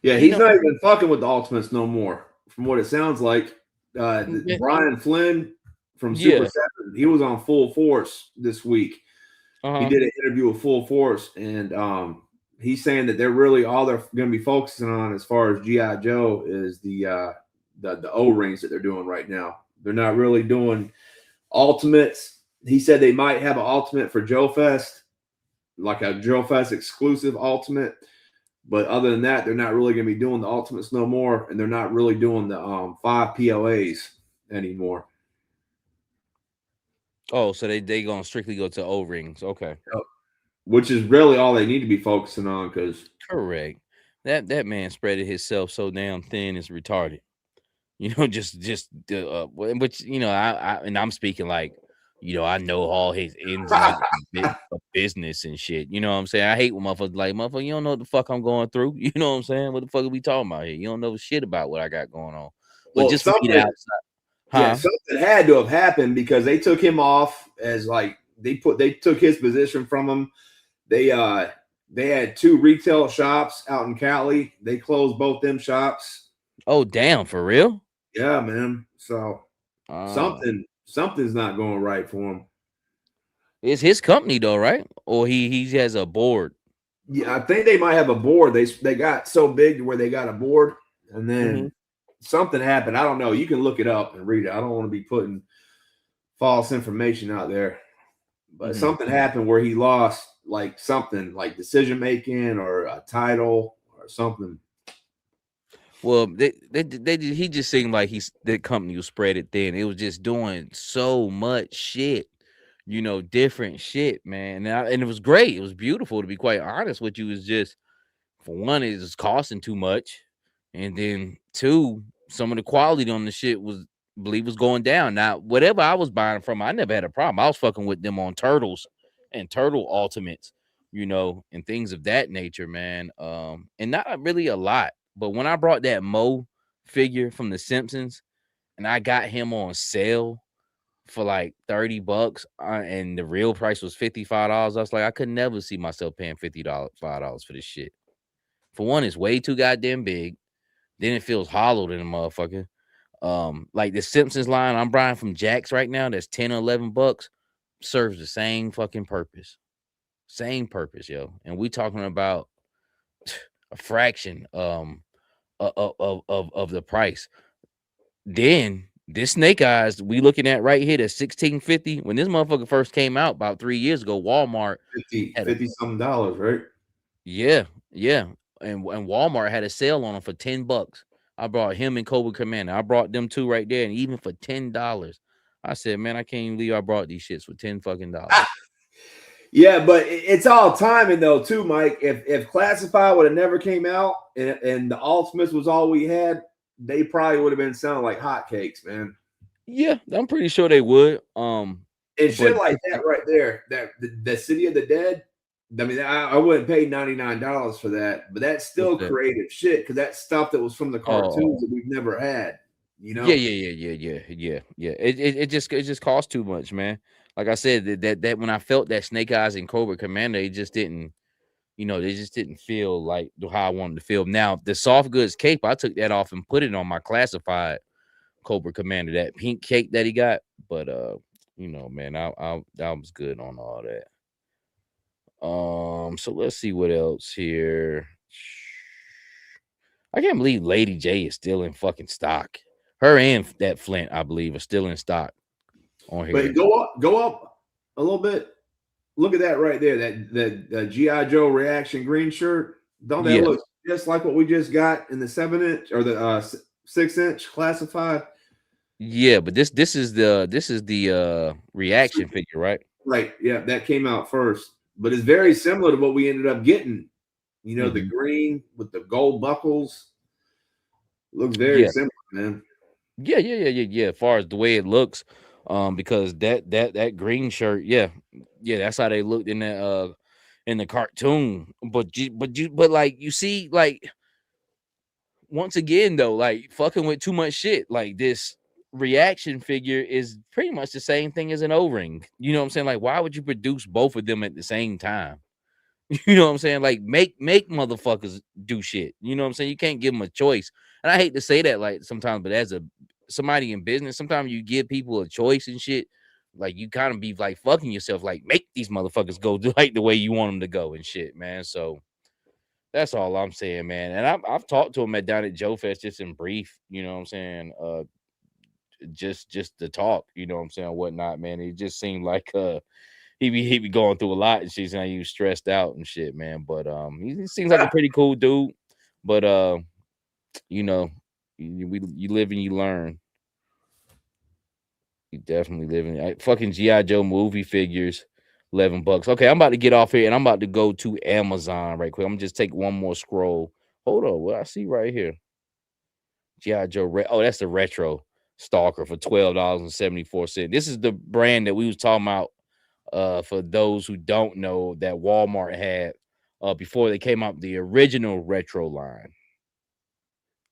Yeah, you he's know, not even fucking with the Ultimates no more, from what it sounds like. Brian Flynn from Super yeah, 7, he was on Full Force this week. He uh-huh. did an interview with Full Force, and he's saying that they're really all they're going to be focusing on as far as GI Joe is the O rings that they're doing right now. They're not really doing ultimates. He said they might have an ultimate for Joe Fest, like a Joe Fest exclusive ultimate. But other than that, they're not really going to be doing the ultimates no more, and they're not really doing the 5 POAs anymore. Oh, so they gonna strictly go to O rings. Okay. Which is really all they need to be focusing on because Correct. That man spreaded himself so damn thin it's retarded. Just which and I'm speaking like, I know all his ins and outs of business and shit. You know what I'm saying? I hate when motherfuckers like, motherfucker, you don't know what the fuck I'm going through. You know what I'm saying? What the fuck are we talking about here? You don't know shit about what I got going on. But well, just for me to something outside, yeah, huh? something had to have happened because they took him off as like they took his position from him. They had 2 retail shops out in Cali. They closed both them shops. Oh damn, for real? Yeah, man. So Uh something's not going right for him. it's his company though, right? Or he has a board. Yeah, I think they might have a board. They got so big to where they got a board, and Mm-hmm. then something happened. I don't know. You can look it up and read it. I don't want to be putting false information out there, but Mm-hmm. something happened where he lost like something like decision making or a title or something. Well, he just seemed like that company was spread it thin. It was just doing so much shit, different shit, man. And it was great. It was beautiful, to be quite honest with you. It's just, for one, it was costing too much, and then two, some of the quality on the shit was going down. Now, whatever I was buying from, I never had a problem. I was fucking with them on Turtles and Turtle Ultimates, and things of that nature, man. And not really a lot. But when I brought that Mo figure from The Simpsons and I got him on sale for like $30, and the real price was $55, I was like, I could never see myself paying $55 for this shit. For one, it's way too goddamn big. Then it feels hollow in a motherfucker. Like the Simpsons line I'm buying from Jack's right now, that's 10 or $11, serves the same fucking purpose. Same purpose, yo. And we talking about a fraction of the price. Then this Snake Eyes we looking at right here, that's 1650. When this motherfucker first came out about 3 years ago, Walmart 50 had a 50 something dollars, right? yeah, yeah. And Walmart had a sale on them for $10. I brought him and Cobra Commander. I brought them two right there, and even for $10. I said, man, I can't even believe I brought these shits for 10 fucking dollars. Yeah, but it's all timing though, too, Mike. If Classified would have never came out and the Ultimates was all we had, they probably would have been selling like hotcakes, man. Yeah, I'm pretty sure they would. And But shit like that right there, that the City of the Dead. I mean, I wouldn't pay $99 for that, but that's what's still that? creative shit because that's stuff that was from the cartoons Oh, that we've never had. You yeah, know? yeah, yeah, yeah, yeah, yeah, yeah. It just costs too much, man. Like I said, that when I felt that Snake Eyes and Cobra Commander, it just didn't. They just didn't feel like how I wanted to feel. Now, the soft goods cape, I took that off and put it on my classified Cobra Commander, that pink cape that he got. But man, I was good on all that. So let's see what else here. I can't believe Lady J is still in fucking stock. Her and that Flint, I believe, are still in stock on But here. go up a little bit. Look at that right there. That GI Joe reaction green shirt. Don't that Yeah, look just like what we just got in the 7-inch or the 6-inch classified? yeah, but this is the reaction figure, right? Right. Yeah, that came out first. But it's very similar to what we ended up getting. You know, the Hmm. green with the gold buckles. Looks very Yeah, similar, man. yeah. As far as the way it looks, because that green shirt, yeah, that's how they looked in the cartoon. But like you see, like once again though, like fucking with too much shit. Like this reaction figure is pretty much the same thing as an O-ring. You know what I'm saying? Like, why would you produce both of them at the same time? You know what I'm saying? Like make motherfuckers do shit. You know what I'm saying? You can't give them a choice. And I hate to say that like sometimes, but as a somebody in business, sometimes you give people a choice and shit. Like you kind of be like fucking yourself, like make these motherfuckers go like the way you want them to go and shit, man. So that's all I'm saying, man. And I've talked to him at down at Joe Fest just in brief, you know what I'm saying? Just to talk, you know what I'm saying, whatnot, man. It just seemed like he be going through a lot and shit, and he was stressed out and shit, man. But he seems like a pretty cool dude. But you know, you live and you learn. You definitely live in fucking GI Joe movie figures. $11. Okay, I'm about to get off here and I'm about to go to Amazon right quick. I'm gonna just take one more scroll. Hold on, what I see right here. GI Joe. Oh, that's the retro Stalker for $12.74. This is the brand that we was talking about. For those who don't know, that Walmart had before they came out the original retro line.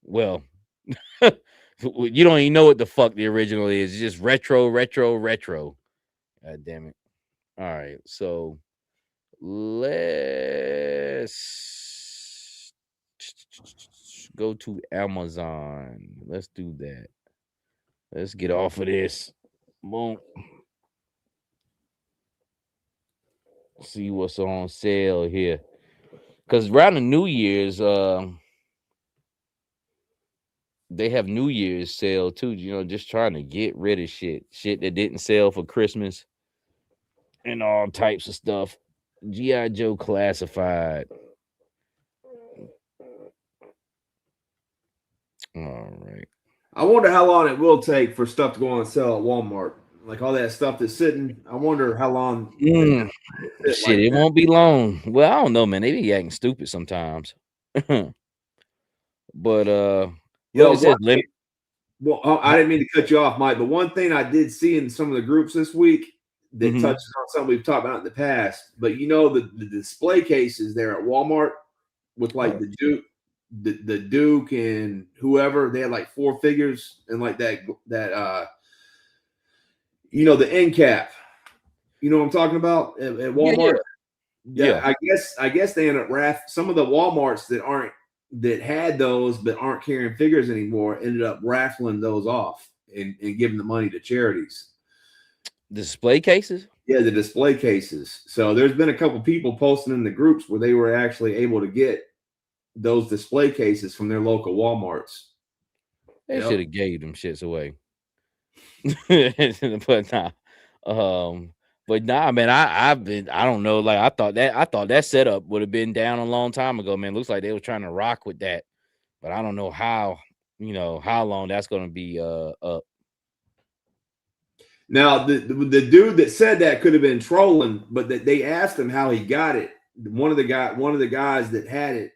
Well, you don't even know what the fuck the original is. It's just retro. God damn it. All right, so let's go to Amazon. Let's do that. Let's get off of this. Boom. See what's on sale here. Cause around the New Year's, they have New Year's sale too. You know, just trying to get rid of shit that didn't sell for Christmas and all types of stuff. GI Joe classified. All right. I wonder how long it will take for stuff to go on sale at Walmart. Like all that stuff that's sitting. I wonder how long that Mm, sit shit, like it that. won't be long. Well, I don't know, man. They be acting stupid sometimes. But what Yo, it says one limit. well, I didn't mean to cut you off, Mike, but one thing I did see in some of the groups this week that Mm-hmm. touches on something we've talked about in the past, but you know the display cases there at Walmart with like the Duke and whoever they had like four figures and like that you know the end cap. You know what I'm talking about at Yeah, Walmart? yeah, Yeah, yeah. I guess they end up some of the Walmarts that had those but aren't carrying figures anymore ended up raffling those off and giving the money to charities. Display cases. Yeah, the display cases. So there's been a couple people posting in the groups where they were actually able to get those display cases from their local Walmarts. They should Yep. have gave them shits away. But nah. Um, but nah, man, I don't know. Like I thought that setup would have been down a long time ago, man. Looks like they were trying to rock with that, but I don't know how, how long that's gonna be up. Now the dude that said that could have been trolling, but that they asked him how he got it. One of the guys that had it,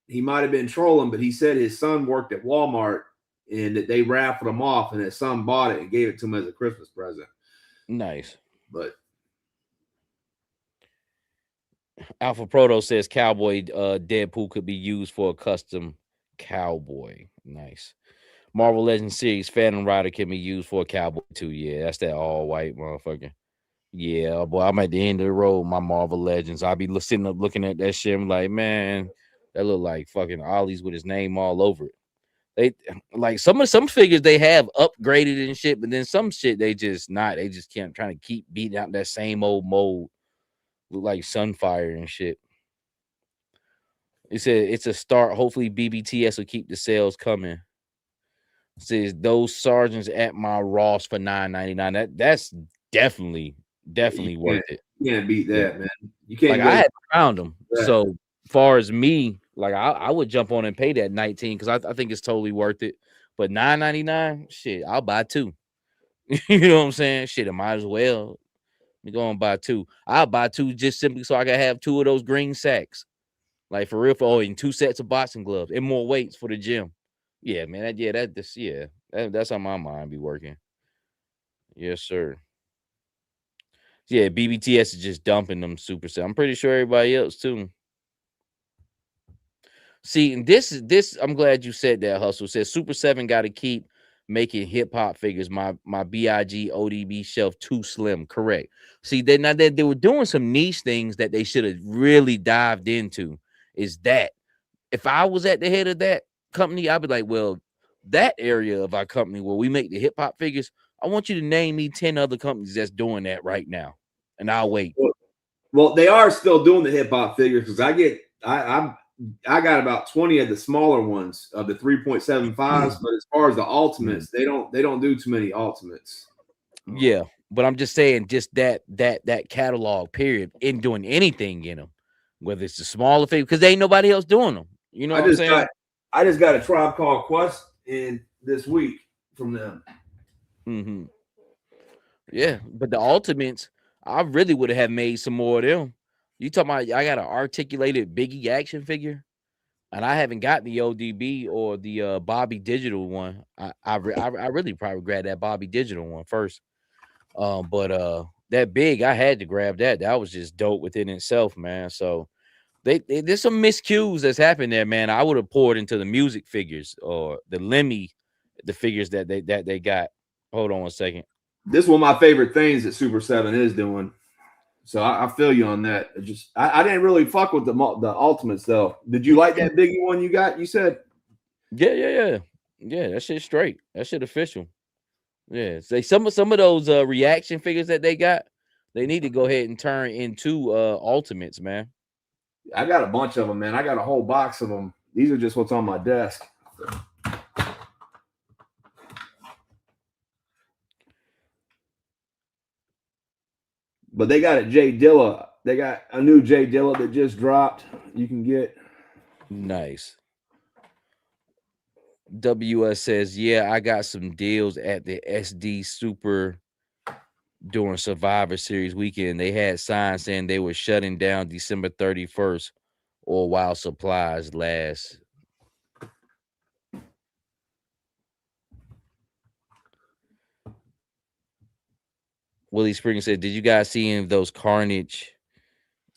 he might have been trolling, but he said his son worked at Walmart and that they raffled him off, and his son bought it and gave it to him as a Christmas present. Nice. But Alpha Proto says cowboy Deadpool could be used for a custom cowboy. Nice. Marvel Legends series Phantom Rider can be used for a cowboy too. Yeah, that's that all white motherfucker. Yeah, boy, I'm at the end of the road. My Marvel Legends. I'll be sitting up looking at that shit. I'm like, man, that look like fucking Ollie's with his name all over it. They like some figures they have upgraded and shit, but then some shit they just not. They just can't trying to keep beating out that same old mold. Look like Sunfire and shit. It said it's a start. Hopefully BBTS will keep the sales coming. Says those sergeants at my Ross for $9.99. That's definitely You worth can't, it. you can't beat Yeah. that, man. You Like can't I go had found them. that. So far as me, like I would jump on and pay that 19 because I think it's totally worth it. But $9.99, shit, I'll buy two. You know what I'm saying? Shit, I might as well. Me go and buy two. I'll buy two just simply so I can have two of those green sacks. Like for real, and two sets of boxing gloves and more weights for the gym. Yeah, man. That's how my mind be working. Yes, sir. Yeah, BBTS is just dumping them super set. I'm pretty sure everybody else too. See, and this. I'm glad you said that. Hustle says Super 7 got to keep making hip hop figures. My Big ODB shelf too slim. Correct. See, they were doing some niche things that they should have really dived into. Is that if I was at the head of that company, I'd be like, well, that area of our company where we make the hip hop figures, I want you to name me 10 other companies that's doing that right now, and I'll wait. Well, they are still doing the hip hop figures because I got about 20 of the smaller ones of the 3.75s, but as far as the ultimates, they don't do too many ultimates. Yeah, but I'm just saying, just that catalog period in doing anything in them, whether it's the smaller figure, because there ain't nobody else doing them. You know I what I'm just saying? got I just got a Tribe Called Quest in this week from them. Mm-hmm. Yeah, but the ultimates, I really would have made some more of them. You talking about? I got an articulated Biggie action figure, and I haven't got the ODB or the Bobby Digital one. I really probably grab that Bobby Digital one first. But that big, I had to grab that. That was just dope within itself, man. So there's some miscues that's happened there, man. I would have poured into the music figures or the Lemmy, the figures that they got. Hold on a second. This is one of my favorite things that Super 7 is doing. So I feel you on that. I didn't really fuck with the ultimates though. Did you like that Biggie one you got? You said Yeah. That shit straight. That shit official. Yeah. Say some of those reaction figures that they got, they need to go ahead and turn into ultimates, man. I got a bunch of them, man. I got a whole box of them. These are just what's on my desk. But they got a J Dilla. They got a new J Dilla that just dropped. You can get. Nice. WS says, yeah, I got some deals at the SD Super during Survivor Series weekend. They had signs saying they were shutting down December 31st or while supplies last. Willie Springer said, did you guys see any of those Carnage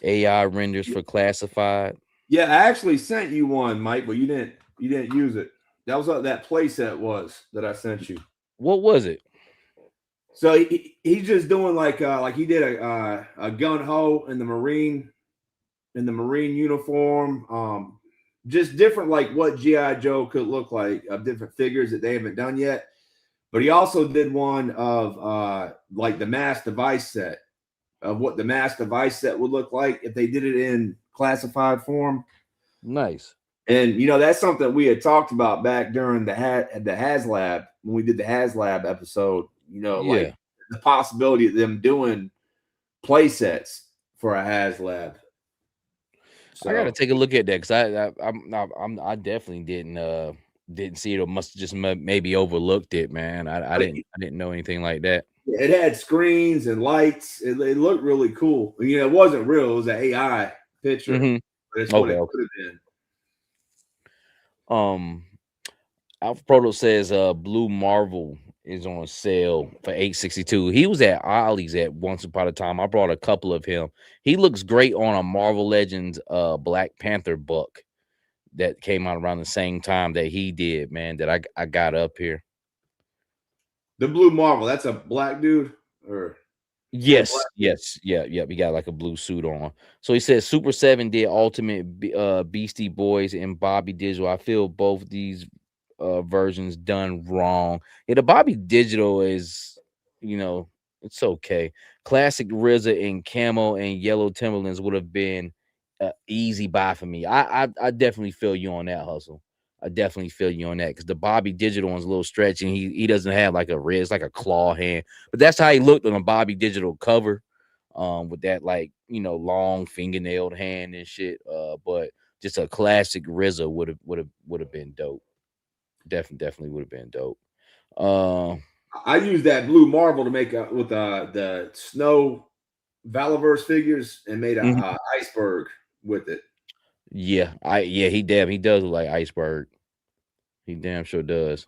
AI renders for classified? Yeah, I actually sent you one, Mike, but you didn't use it. That was what that playset was that I sent you. What was it? So he's just doing like he did a gun ho in the Marine uniform. Just different like what G.I. Joe could look like of different figures that they haven't done yet. But he also did one of like the mass device set of what the mass device set would look like if they did it in classified form. Nice. And that's something we had talked about back during the HasLab when we did the HasLab episode. Like the possibility of them doing play sets for a HasLab. So I gotta take a look at that because I definitely didn't see it or must have just maybe overlooked it, man. I didn't know anything like that. It had screens and lights. It looked really cool. It wasn't real. It was an AI picture. Mm-hmm. But it's what it could have been. Alpha Proto says Blue Marvel is on sale for $8.62. He was at Ollie's at once upon a time. I brought a couple of him. He looks great on a Marvel Legends Black Panther book that came out around the same time that he did, man, that I got up here. The Blue Marvel, that's a black dude? Or yes. Yeah. He got like a blue suit on. So he says Super 7 did Ultimate Beastie Boys and Bobby Digital. I feel both these versions done wrong. Yeah, the Bobby Digital is, it's okay. Classic RZA in camo and yellow Timberlands would have been easy buy for me. I definitely feel you on that, Hustle. I definitely feel you on that because the Bobby Digital one's a little stretchy. And he doesn't have like a wrist, like a claw hand, but that's how he looked on a Bobby Digital cover, with that like long fingernailed hand and shit. But just a classic RZA would have been dope. Definitely would have been dope. Uh, I used that blue marble to make with the snow Valaverse figures and made mhm. a iceberg with it. Yeah, he does look like Iceberg. He damn sure does.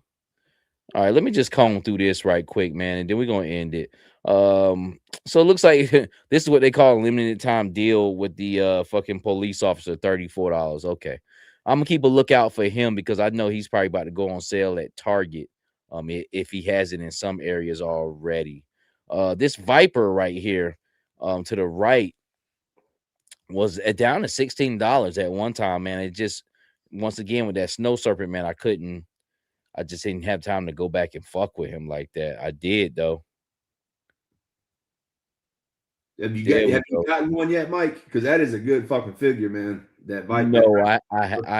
All right, let me just comb through this right quick, man, and then we're gonna end it. So it looks like this is what they call a limited time deal with the fucking police officer, $34. Okay. I'm gonna keep a lookout for him because I know he's probably about to go on sale at Target. If he has it in some areas already. This Viper right here, to the right was down to $16 at one time, man. It just once again with that snow serpent, man, I just didn't have time to go back and fuck with him like that. I did though. There we Have you go. gotten one yet, Mike? Because that is a good fucking figure, man. That Viper. No, I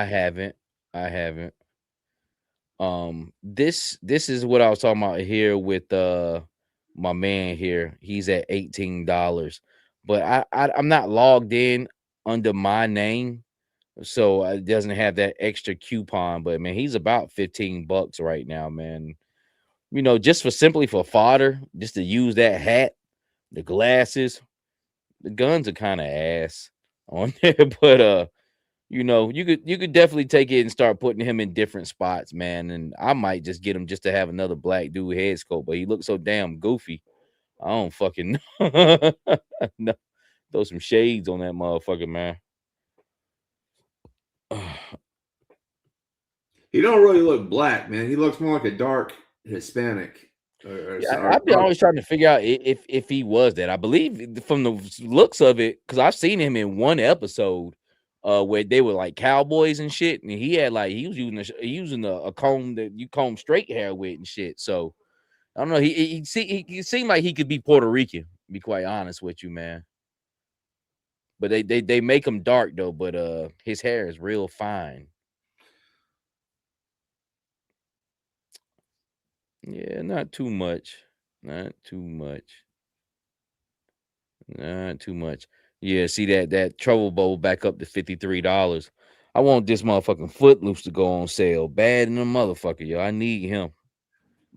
haven't. I haven't. This is what I was talking about here with my man here. He's at $18, but I'm not logged in under my name, so it doesn't have that extra coupon. But man, he's about $15 right now, man. Just for simply for fodder, just to use that hat, the glasses, the guns are kind of ass on there, but you could definitely take it and start putting him in different spots, man. And I might just get him just to have another black dude head sculpt, but he looks so damn goofy. I don't fucking know. No, throw some shades on that motherfucker, man. He don't really look black, man. He looks more like a dark Hispanic Yeah, or I've been dark. always trying to figure out if he was that. I believe from the looks of it, because I've seen him in one episode, where they were like cowboys and shit, and he had like he was using a comb that you comb straight hair with and shit. So I don't know. He seemed like he could be Puerto Rican. To be quite honest with you, man. But they make him dark though. But his hair is real fine. Yeah, not too much. Not too much. Not too much. Yeah, see that Trouble Bowl back up to $53. I want this motherfucking Footloose to go on sale. Bad in the motherfucker, yo. I need him.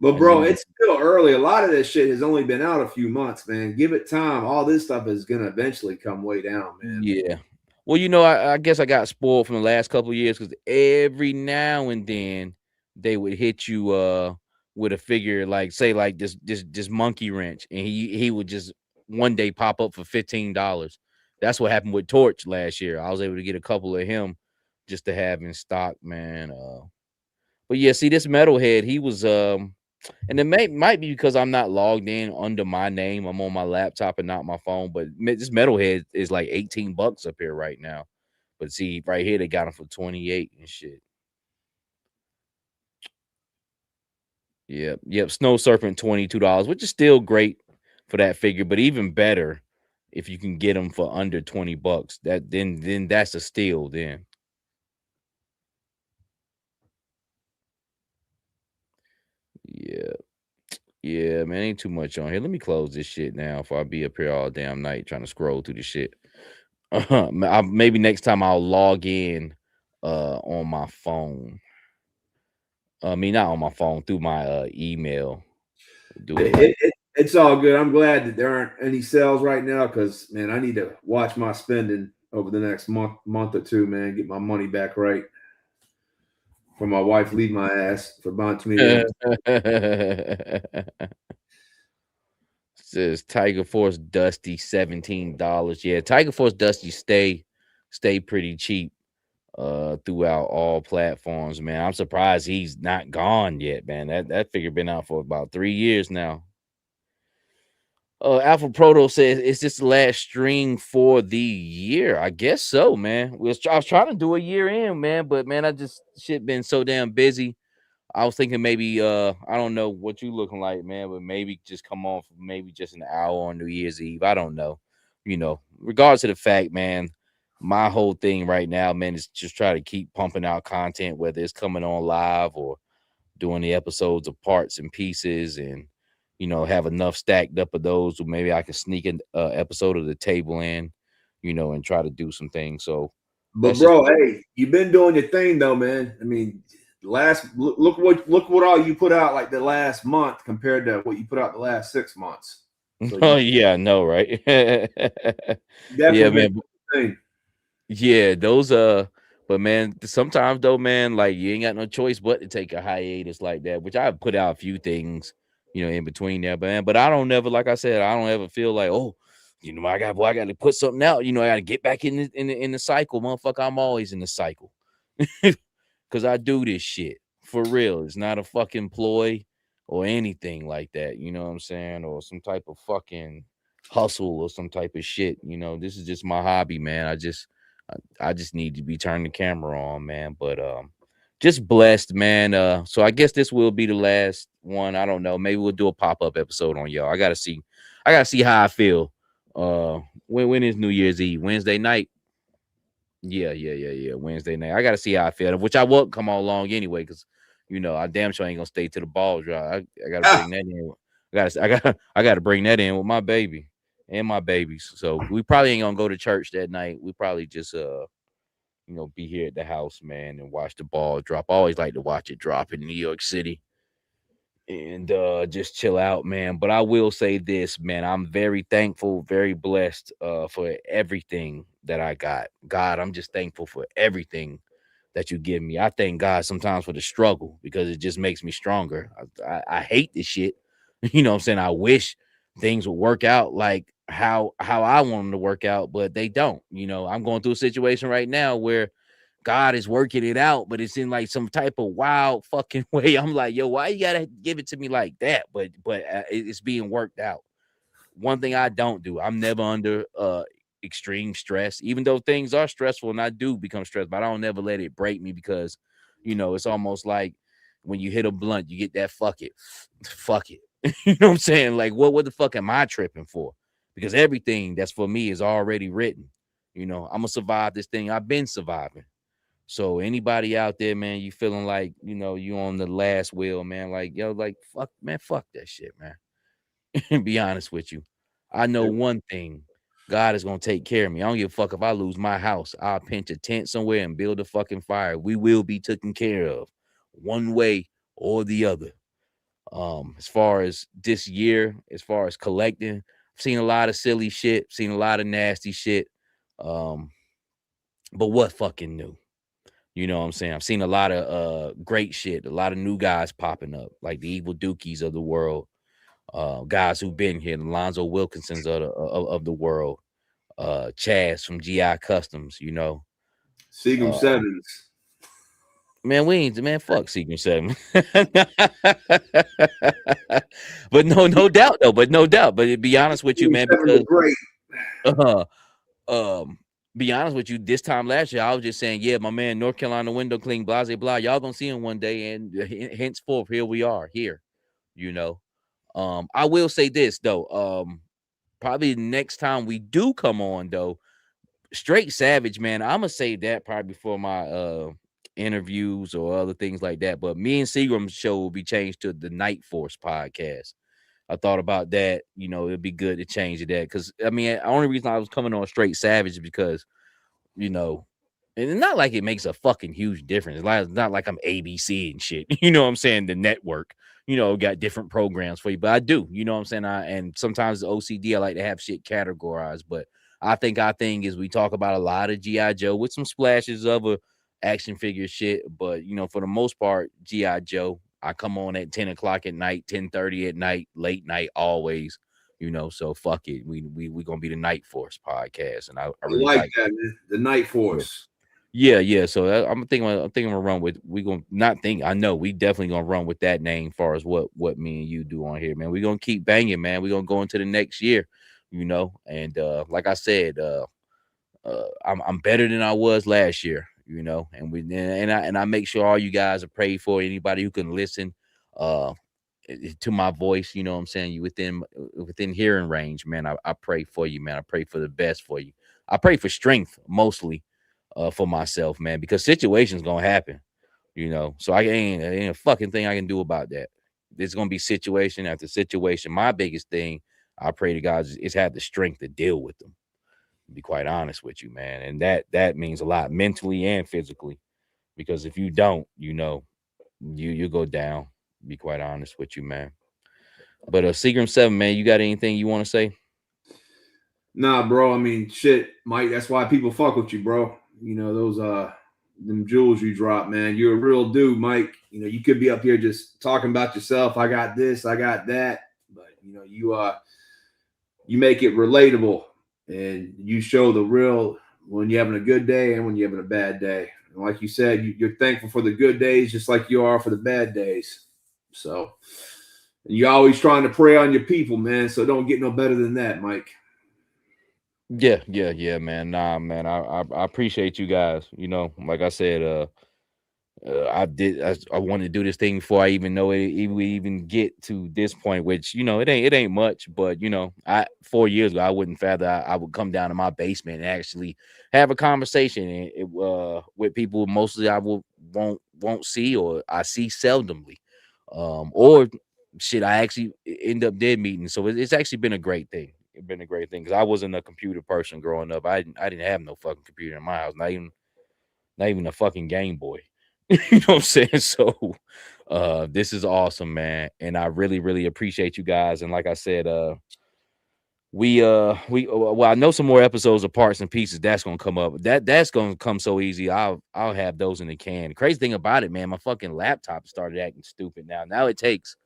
But I bro, need it's still early. A lot of this shit has only been out a few months, man. Give it time. All this stuff is gonna eventually come way down, man. Yeah. Well, I guess I got spoiled from the last couple of years because every now and then they would hit you with a figure like say like this monkey wrench, and he would just one day pop up for $15. That's what happened with Torch last year. I was able to get a couple of him just to have in stock, man. But yeah, see this metalhead, he was and it might be because I'm not logged in under my name. I'm on my laptop and not my phone. But this metalhead is like $18 up here right now. But see, right here they got him for 28 and shit. Yep. Snow Serpent $22, which is still great for that figure, but even better if you can get them for under $20. That then that's a steal. Then yeah. Yeah, man, ain't too much on here. Let me close this shit now before I be up here all damn night trying to scroll through the shit. Maybe next time I'll log in on my phone. I mean, not on my phone, through my email. Do it like It's all good. I'm glad that there aren't any sales right now because man, I need to watch my spending over the next month or two, man. Get my money back right. For my wife leave my ass for buying too many damn. says Tiger Force Dusty $17. Yeah, Tiger Force Dusty stay pretty cheap throughout all platforms, man. I'm surprised he's not gone yet, man. That figure been out for about 3 years now. Alpha Proto says it's just the last stream for the year. I guess so, man. I was trying to do a year in, man, but man, I just shit been so damn busy. I was thinking maybe I don't know what you looking like, man, but maybe just come on for maybe just an hour on New Year's Eve. I don't know. Regardless of the fact, man, my whole thing right now, man, is just try to keep pumping out content, whether it's coming on live or doing the episodes of parts and pieces, and have enough stacked up of those, or maybe I can sneak an episode of the table in, and try to do some things. So But that's just bro, what. hey, you've been doing your thing though, man. I mean, look what all you put out like the last month compared to what you put out the last 6 months. So Oh you yeah, I know, right? Yeah, definitely been man. doing your thing. Yeah, those but man, sometimes though, man, like you ain't got no choice but to take a hiatus like that, which I've put out a few things, in between there, man. But I don't never, like I said, I don't ever feel like, oh, I got to put something out, I got to get back in the cycle, motherfucker. I'm always in the cycle. Cause I do this shit for real. It's not a fucking ploy or anything like that. You know what I'm saying? Or some type of fucking hustle or some type of shit. This is just my hobby, man. I just need to be turning the camera on, man. But just blessed, man. So I guess this will be the last one. I don't know. Maybe we'll do a pop-up episode on y'all. I gotta see how I feel. When is New Year's Eve? Wednesday night. Yeah. Wednesday night. I gotta see how I feel, which I won't come on long anyway, because I damn sure ain't gonna stay to the ball dry. I gotta Ah, bring that in. I gotta bring that in with my baby and my babies. So we probably ain't gonna go to church that night. We probably just be here at the house, man, and watch the ball drop. I always like to watch it drop in New York City and just chill out, man. But I will say this, man, I'm very thankful, very blessed for everything that I got. God, I'm just thankful for everything that you give me. I thank God sometimes for the struggle because it just makes me stronger. I hate this shit. What I'm saying? I wish things would work out like how I want them to work out, but they don't. I'm going through a situation right now where God is working it out, but it's in like some type of wild fucking way. I'm like, yo, why you gotta give it to me like that? But it's being worked out. One thing I don't do, I'm never under extreme stress, even though things are stressful and I do become stressed, but I don't never let it break me because it's almost like when you hit a blunt, you get that fuck it, fuck it. You know what I'm saying? Like, what the fuck am I tripping for? Because everything that's for me is already written. I'm gonna survive this thing. I've been surviving. So anybody out there, man, you feeling like you on the last wheel, man? Like yo, like fuck, man, fuck that shit, man. Be honest with you, I know one thing: God is gonna take care of me. I don't give a fuck if I lose my house. I'll pinch a tent somewhere and build a fucking fire. We will be taken care of, one way or the other. As far as this year, as far as collecting, I've seen a lot of silly shit, seen a lot of nasty shit. Um, but what fucking new? You know what I'm saying? I've seen a lot of great shit, a lot of new guys popping up, like the Evil Dookies of the world, guys who've been here, the Lonzo Wilkinsons of the world, Chaz from GI Customs. Seagram Uh Sevens. man, we ain't man, fuck Secret Seven. But no doubt though, but no doubt. But to be honest with you, Seagram man, Sevens because are great. uh be honest with you, this time last year, I was just saying, yeah, my man, North Carolina window clean, blah, blah, blah. Y'all gonna see him one day, and henceforth, here we are, here. You know, I will say this though, probably the next time we do come on though, straight savage, man. I'm gonna save that probably before my interviews or other things like that. But me and Seagram's show will be changed to the Night Force podcast. I thought about that. It'd be good to change it that because I mean, the only reason I was coming on straight savage is because you know. And it's not like it makes a fucking huge difference. It's not like I'm ABC and shit. You know what I'm saying? The network, got different programs for you. But I do, you know what I'm saying? And sometimes the OCD, I like to have shit categorized. But I think our thing is we talk about a lot of G.I. Joe with some splashes of a action figure shit. But for the most part, G.I. Joe. I come on at 10 o'clock at night, 10:30 at night, late night, always. So fuck it. We gonna be the Night Force podcast. And I I really like like that, man. The Night it. Force. Yeah. So I'm thinking I'm gonna run with. We gonna not think. I know we definitely gonna run with that name. Far as what me and you do on here, man. We gonna keep banging, man. We gonna go into the next year, And like I said, I'm better than I was last year, And I make sure all you guys are prayed for. Anybody who can listen, to my voice, you know what I'm saying? You within hearing range, man. I pray for you, man. I pray for the best for you. I pray for strength mostly for myself, man, because situations gonna happen, you know. So I ain't a fucking thing I can do about that. There's gonna be situation after situation. My biggest thing I pray to God is have the strength to deal with them. To be quite honest with you, man, and that means a lot mentally and physically. Because if you don't, you know, you go down. Be quite honest with you, man. But Seagram 7, man, you got anything you want to say? Nah, bro. I mean, shit, Mike. That's why people fuck with you, bro. You know those them jewels you drop, man. You're a real dude, Mike. You know you could be up here just talking about yourself. I got this, I got that, but you know you make it relatable, and you show the real when you're having a good day and when you're having a bad day. And like you said, you're thankful for the good days just like you are for the bad days. So and you're always trying to prey on your people, man. So don't get no better than that, Mike. Yeah, man. Nah, man. I appreciate you guys. You know, like I said, I wanted to do this thing before I even know it. We even get to this point, which you know it ain't much, but you know, 4 years ago I wouldn't fathom I would come down to my basement and actually have a conversation with people mostly I won't see or I see seldomly, or shit I actually end up dead meeting. So it's actually been a great thing. It's been a great thing because I wasn't a computer person growing up. I didn't have no fucking computer in my house, not even a fucking Game Boy. You know what I'm saying? So this is awesome, man. And I really, really appreciate you guys. And like I said, well, I know some more episodes of Parts and Pieces that's gonna come up. That's gonna come so easy. I'll have those in the can. Crazy thing about it, man, my fucking laptop started acting stupid now. Now it takes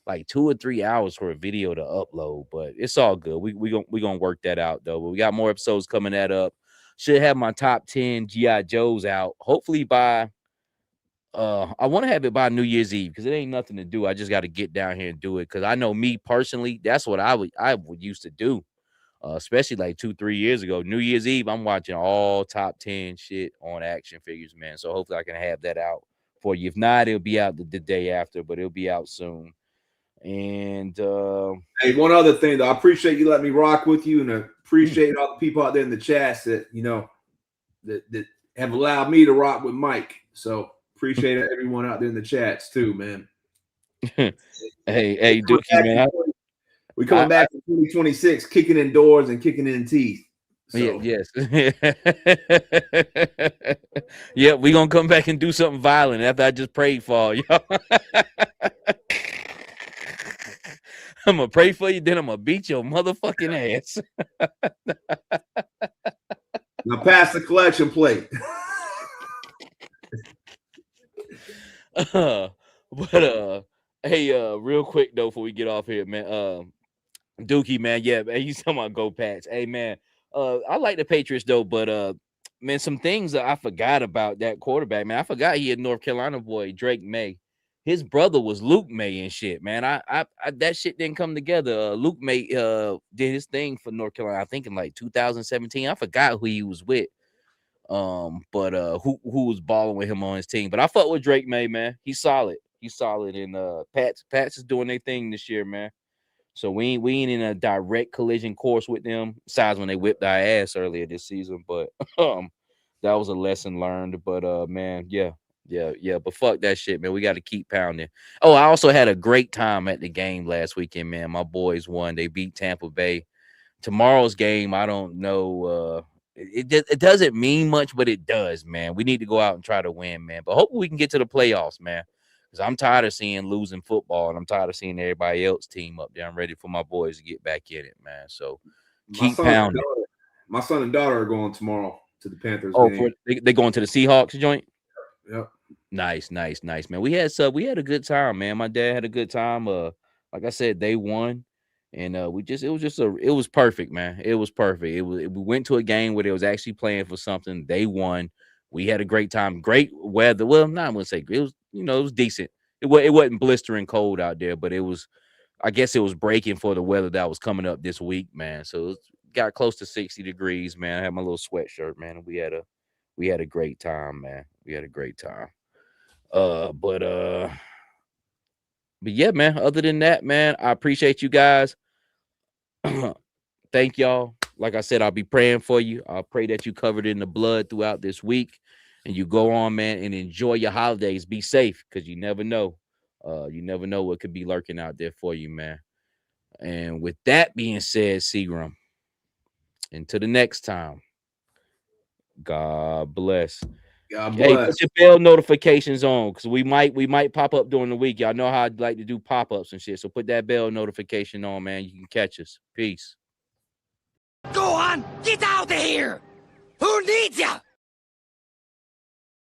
like 2 or 3 hours for a video to upload, but it's all good. We gonna work that out though. But we got more episodes coming that up. Should have my top 10 GI Joes out hopefully by I want to have it by New Year's Eve because it ain't nothing to do. I just got to get down here and do it because I know me personally, that's what I would used to do, especially like 2-3 years ago. New Year's Eve, I'm watching all top 10 shit on action figures, man. So hopefully I can have that out for you. If not, it'll be out the day after, but it'll be out soon. And Hey, one other thing though, I appreciate you letting me rock with you, and I appreciate all the people out there in the chats that you know that have allowed me to rock with Mike. So appreciate everyone out there in the chats too, man. hey, Dookie, man. We're coming back in 2026, kicking in doors and kicking in teeth. Yeah, So yes. Yeah, we gonna come back and do something violent after I just prayed for all y'all. I'm gonna pray for you, then I'm gonna beat your motherfucking ass. now pass the collection plate. But hey, real quick though, before we get off here, man. Dookie, man, yeah, man, you talking about go Pats. Hey man, I like the Patriots though, but man, some things that I forgot about that quarterback, man. I forgot he had North Carolina boy, Drake May. His brother was Luke May and shit, man. I that shit didn't come together. Luke May did his thing for North Carolina, I think in like 2017. I forgot who he was with. But who was balling with him on his team. But I fuck with Drake May, man. He's solid. He's solid. And Pats is doing their thing this year, man. So we ain't in a direct collision course with them, besides when they whipped our ass earlier this season. But that was a lesson learned. But man, yeah. But fuck that shit, man. We got to keep pounding. Oh, I also had a great time at the game last weekend, man. My boys won. They beat Tampa Bay. Tomorrow's game, I don't know. It doesn't mean much, but it does, man. We need to go out and try to win, man. But hopefully we can get to the playoffs, man. Because I'm tired of seeing losing football, and I'm tired of seeing everybody else team up there. I'm ready for my boys to get back in it, man. So keep pounding. My son and daughter are going tomorrow to the Panthers game. They going to the Seahawks joint? Yep. Nice, man. We had a good time, man. My dad had a good time. Like I said, they won. And it was perfect, man. It was perfect. We went to a game where they was actually playing for something. They won. We had a great time. Great weather. Well, not I'm gonna say it was, it was decent. It wasn't blistering cold out there, but I guess it was breaking for the weather that was coming up this week, man. So it got close to 60 degrees, man. I had my little sweatshirt, man. And we had a great time, man. We had a great time. But yeah, man. Other than that, man, I appreciate you guys. Thank y'all. like I said, I'll be praying for you. I'll pray that you covered in the blood throughout this week, and you go on, man, and enjoy your holidays. Be safe, because you never know. You never know what could be lurking out there for you, man. And with that being said, Seagram, until the next time, God bless. God Hey, bless. put your bell notifications on, because we might pop up during the week. Y'all know how I'd like to do pop-ups and shit. So put that bell notification on, man. You can catch us. Peace. Go on, get out of here! Who needs ya?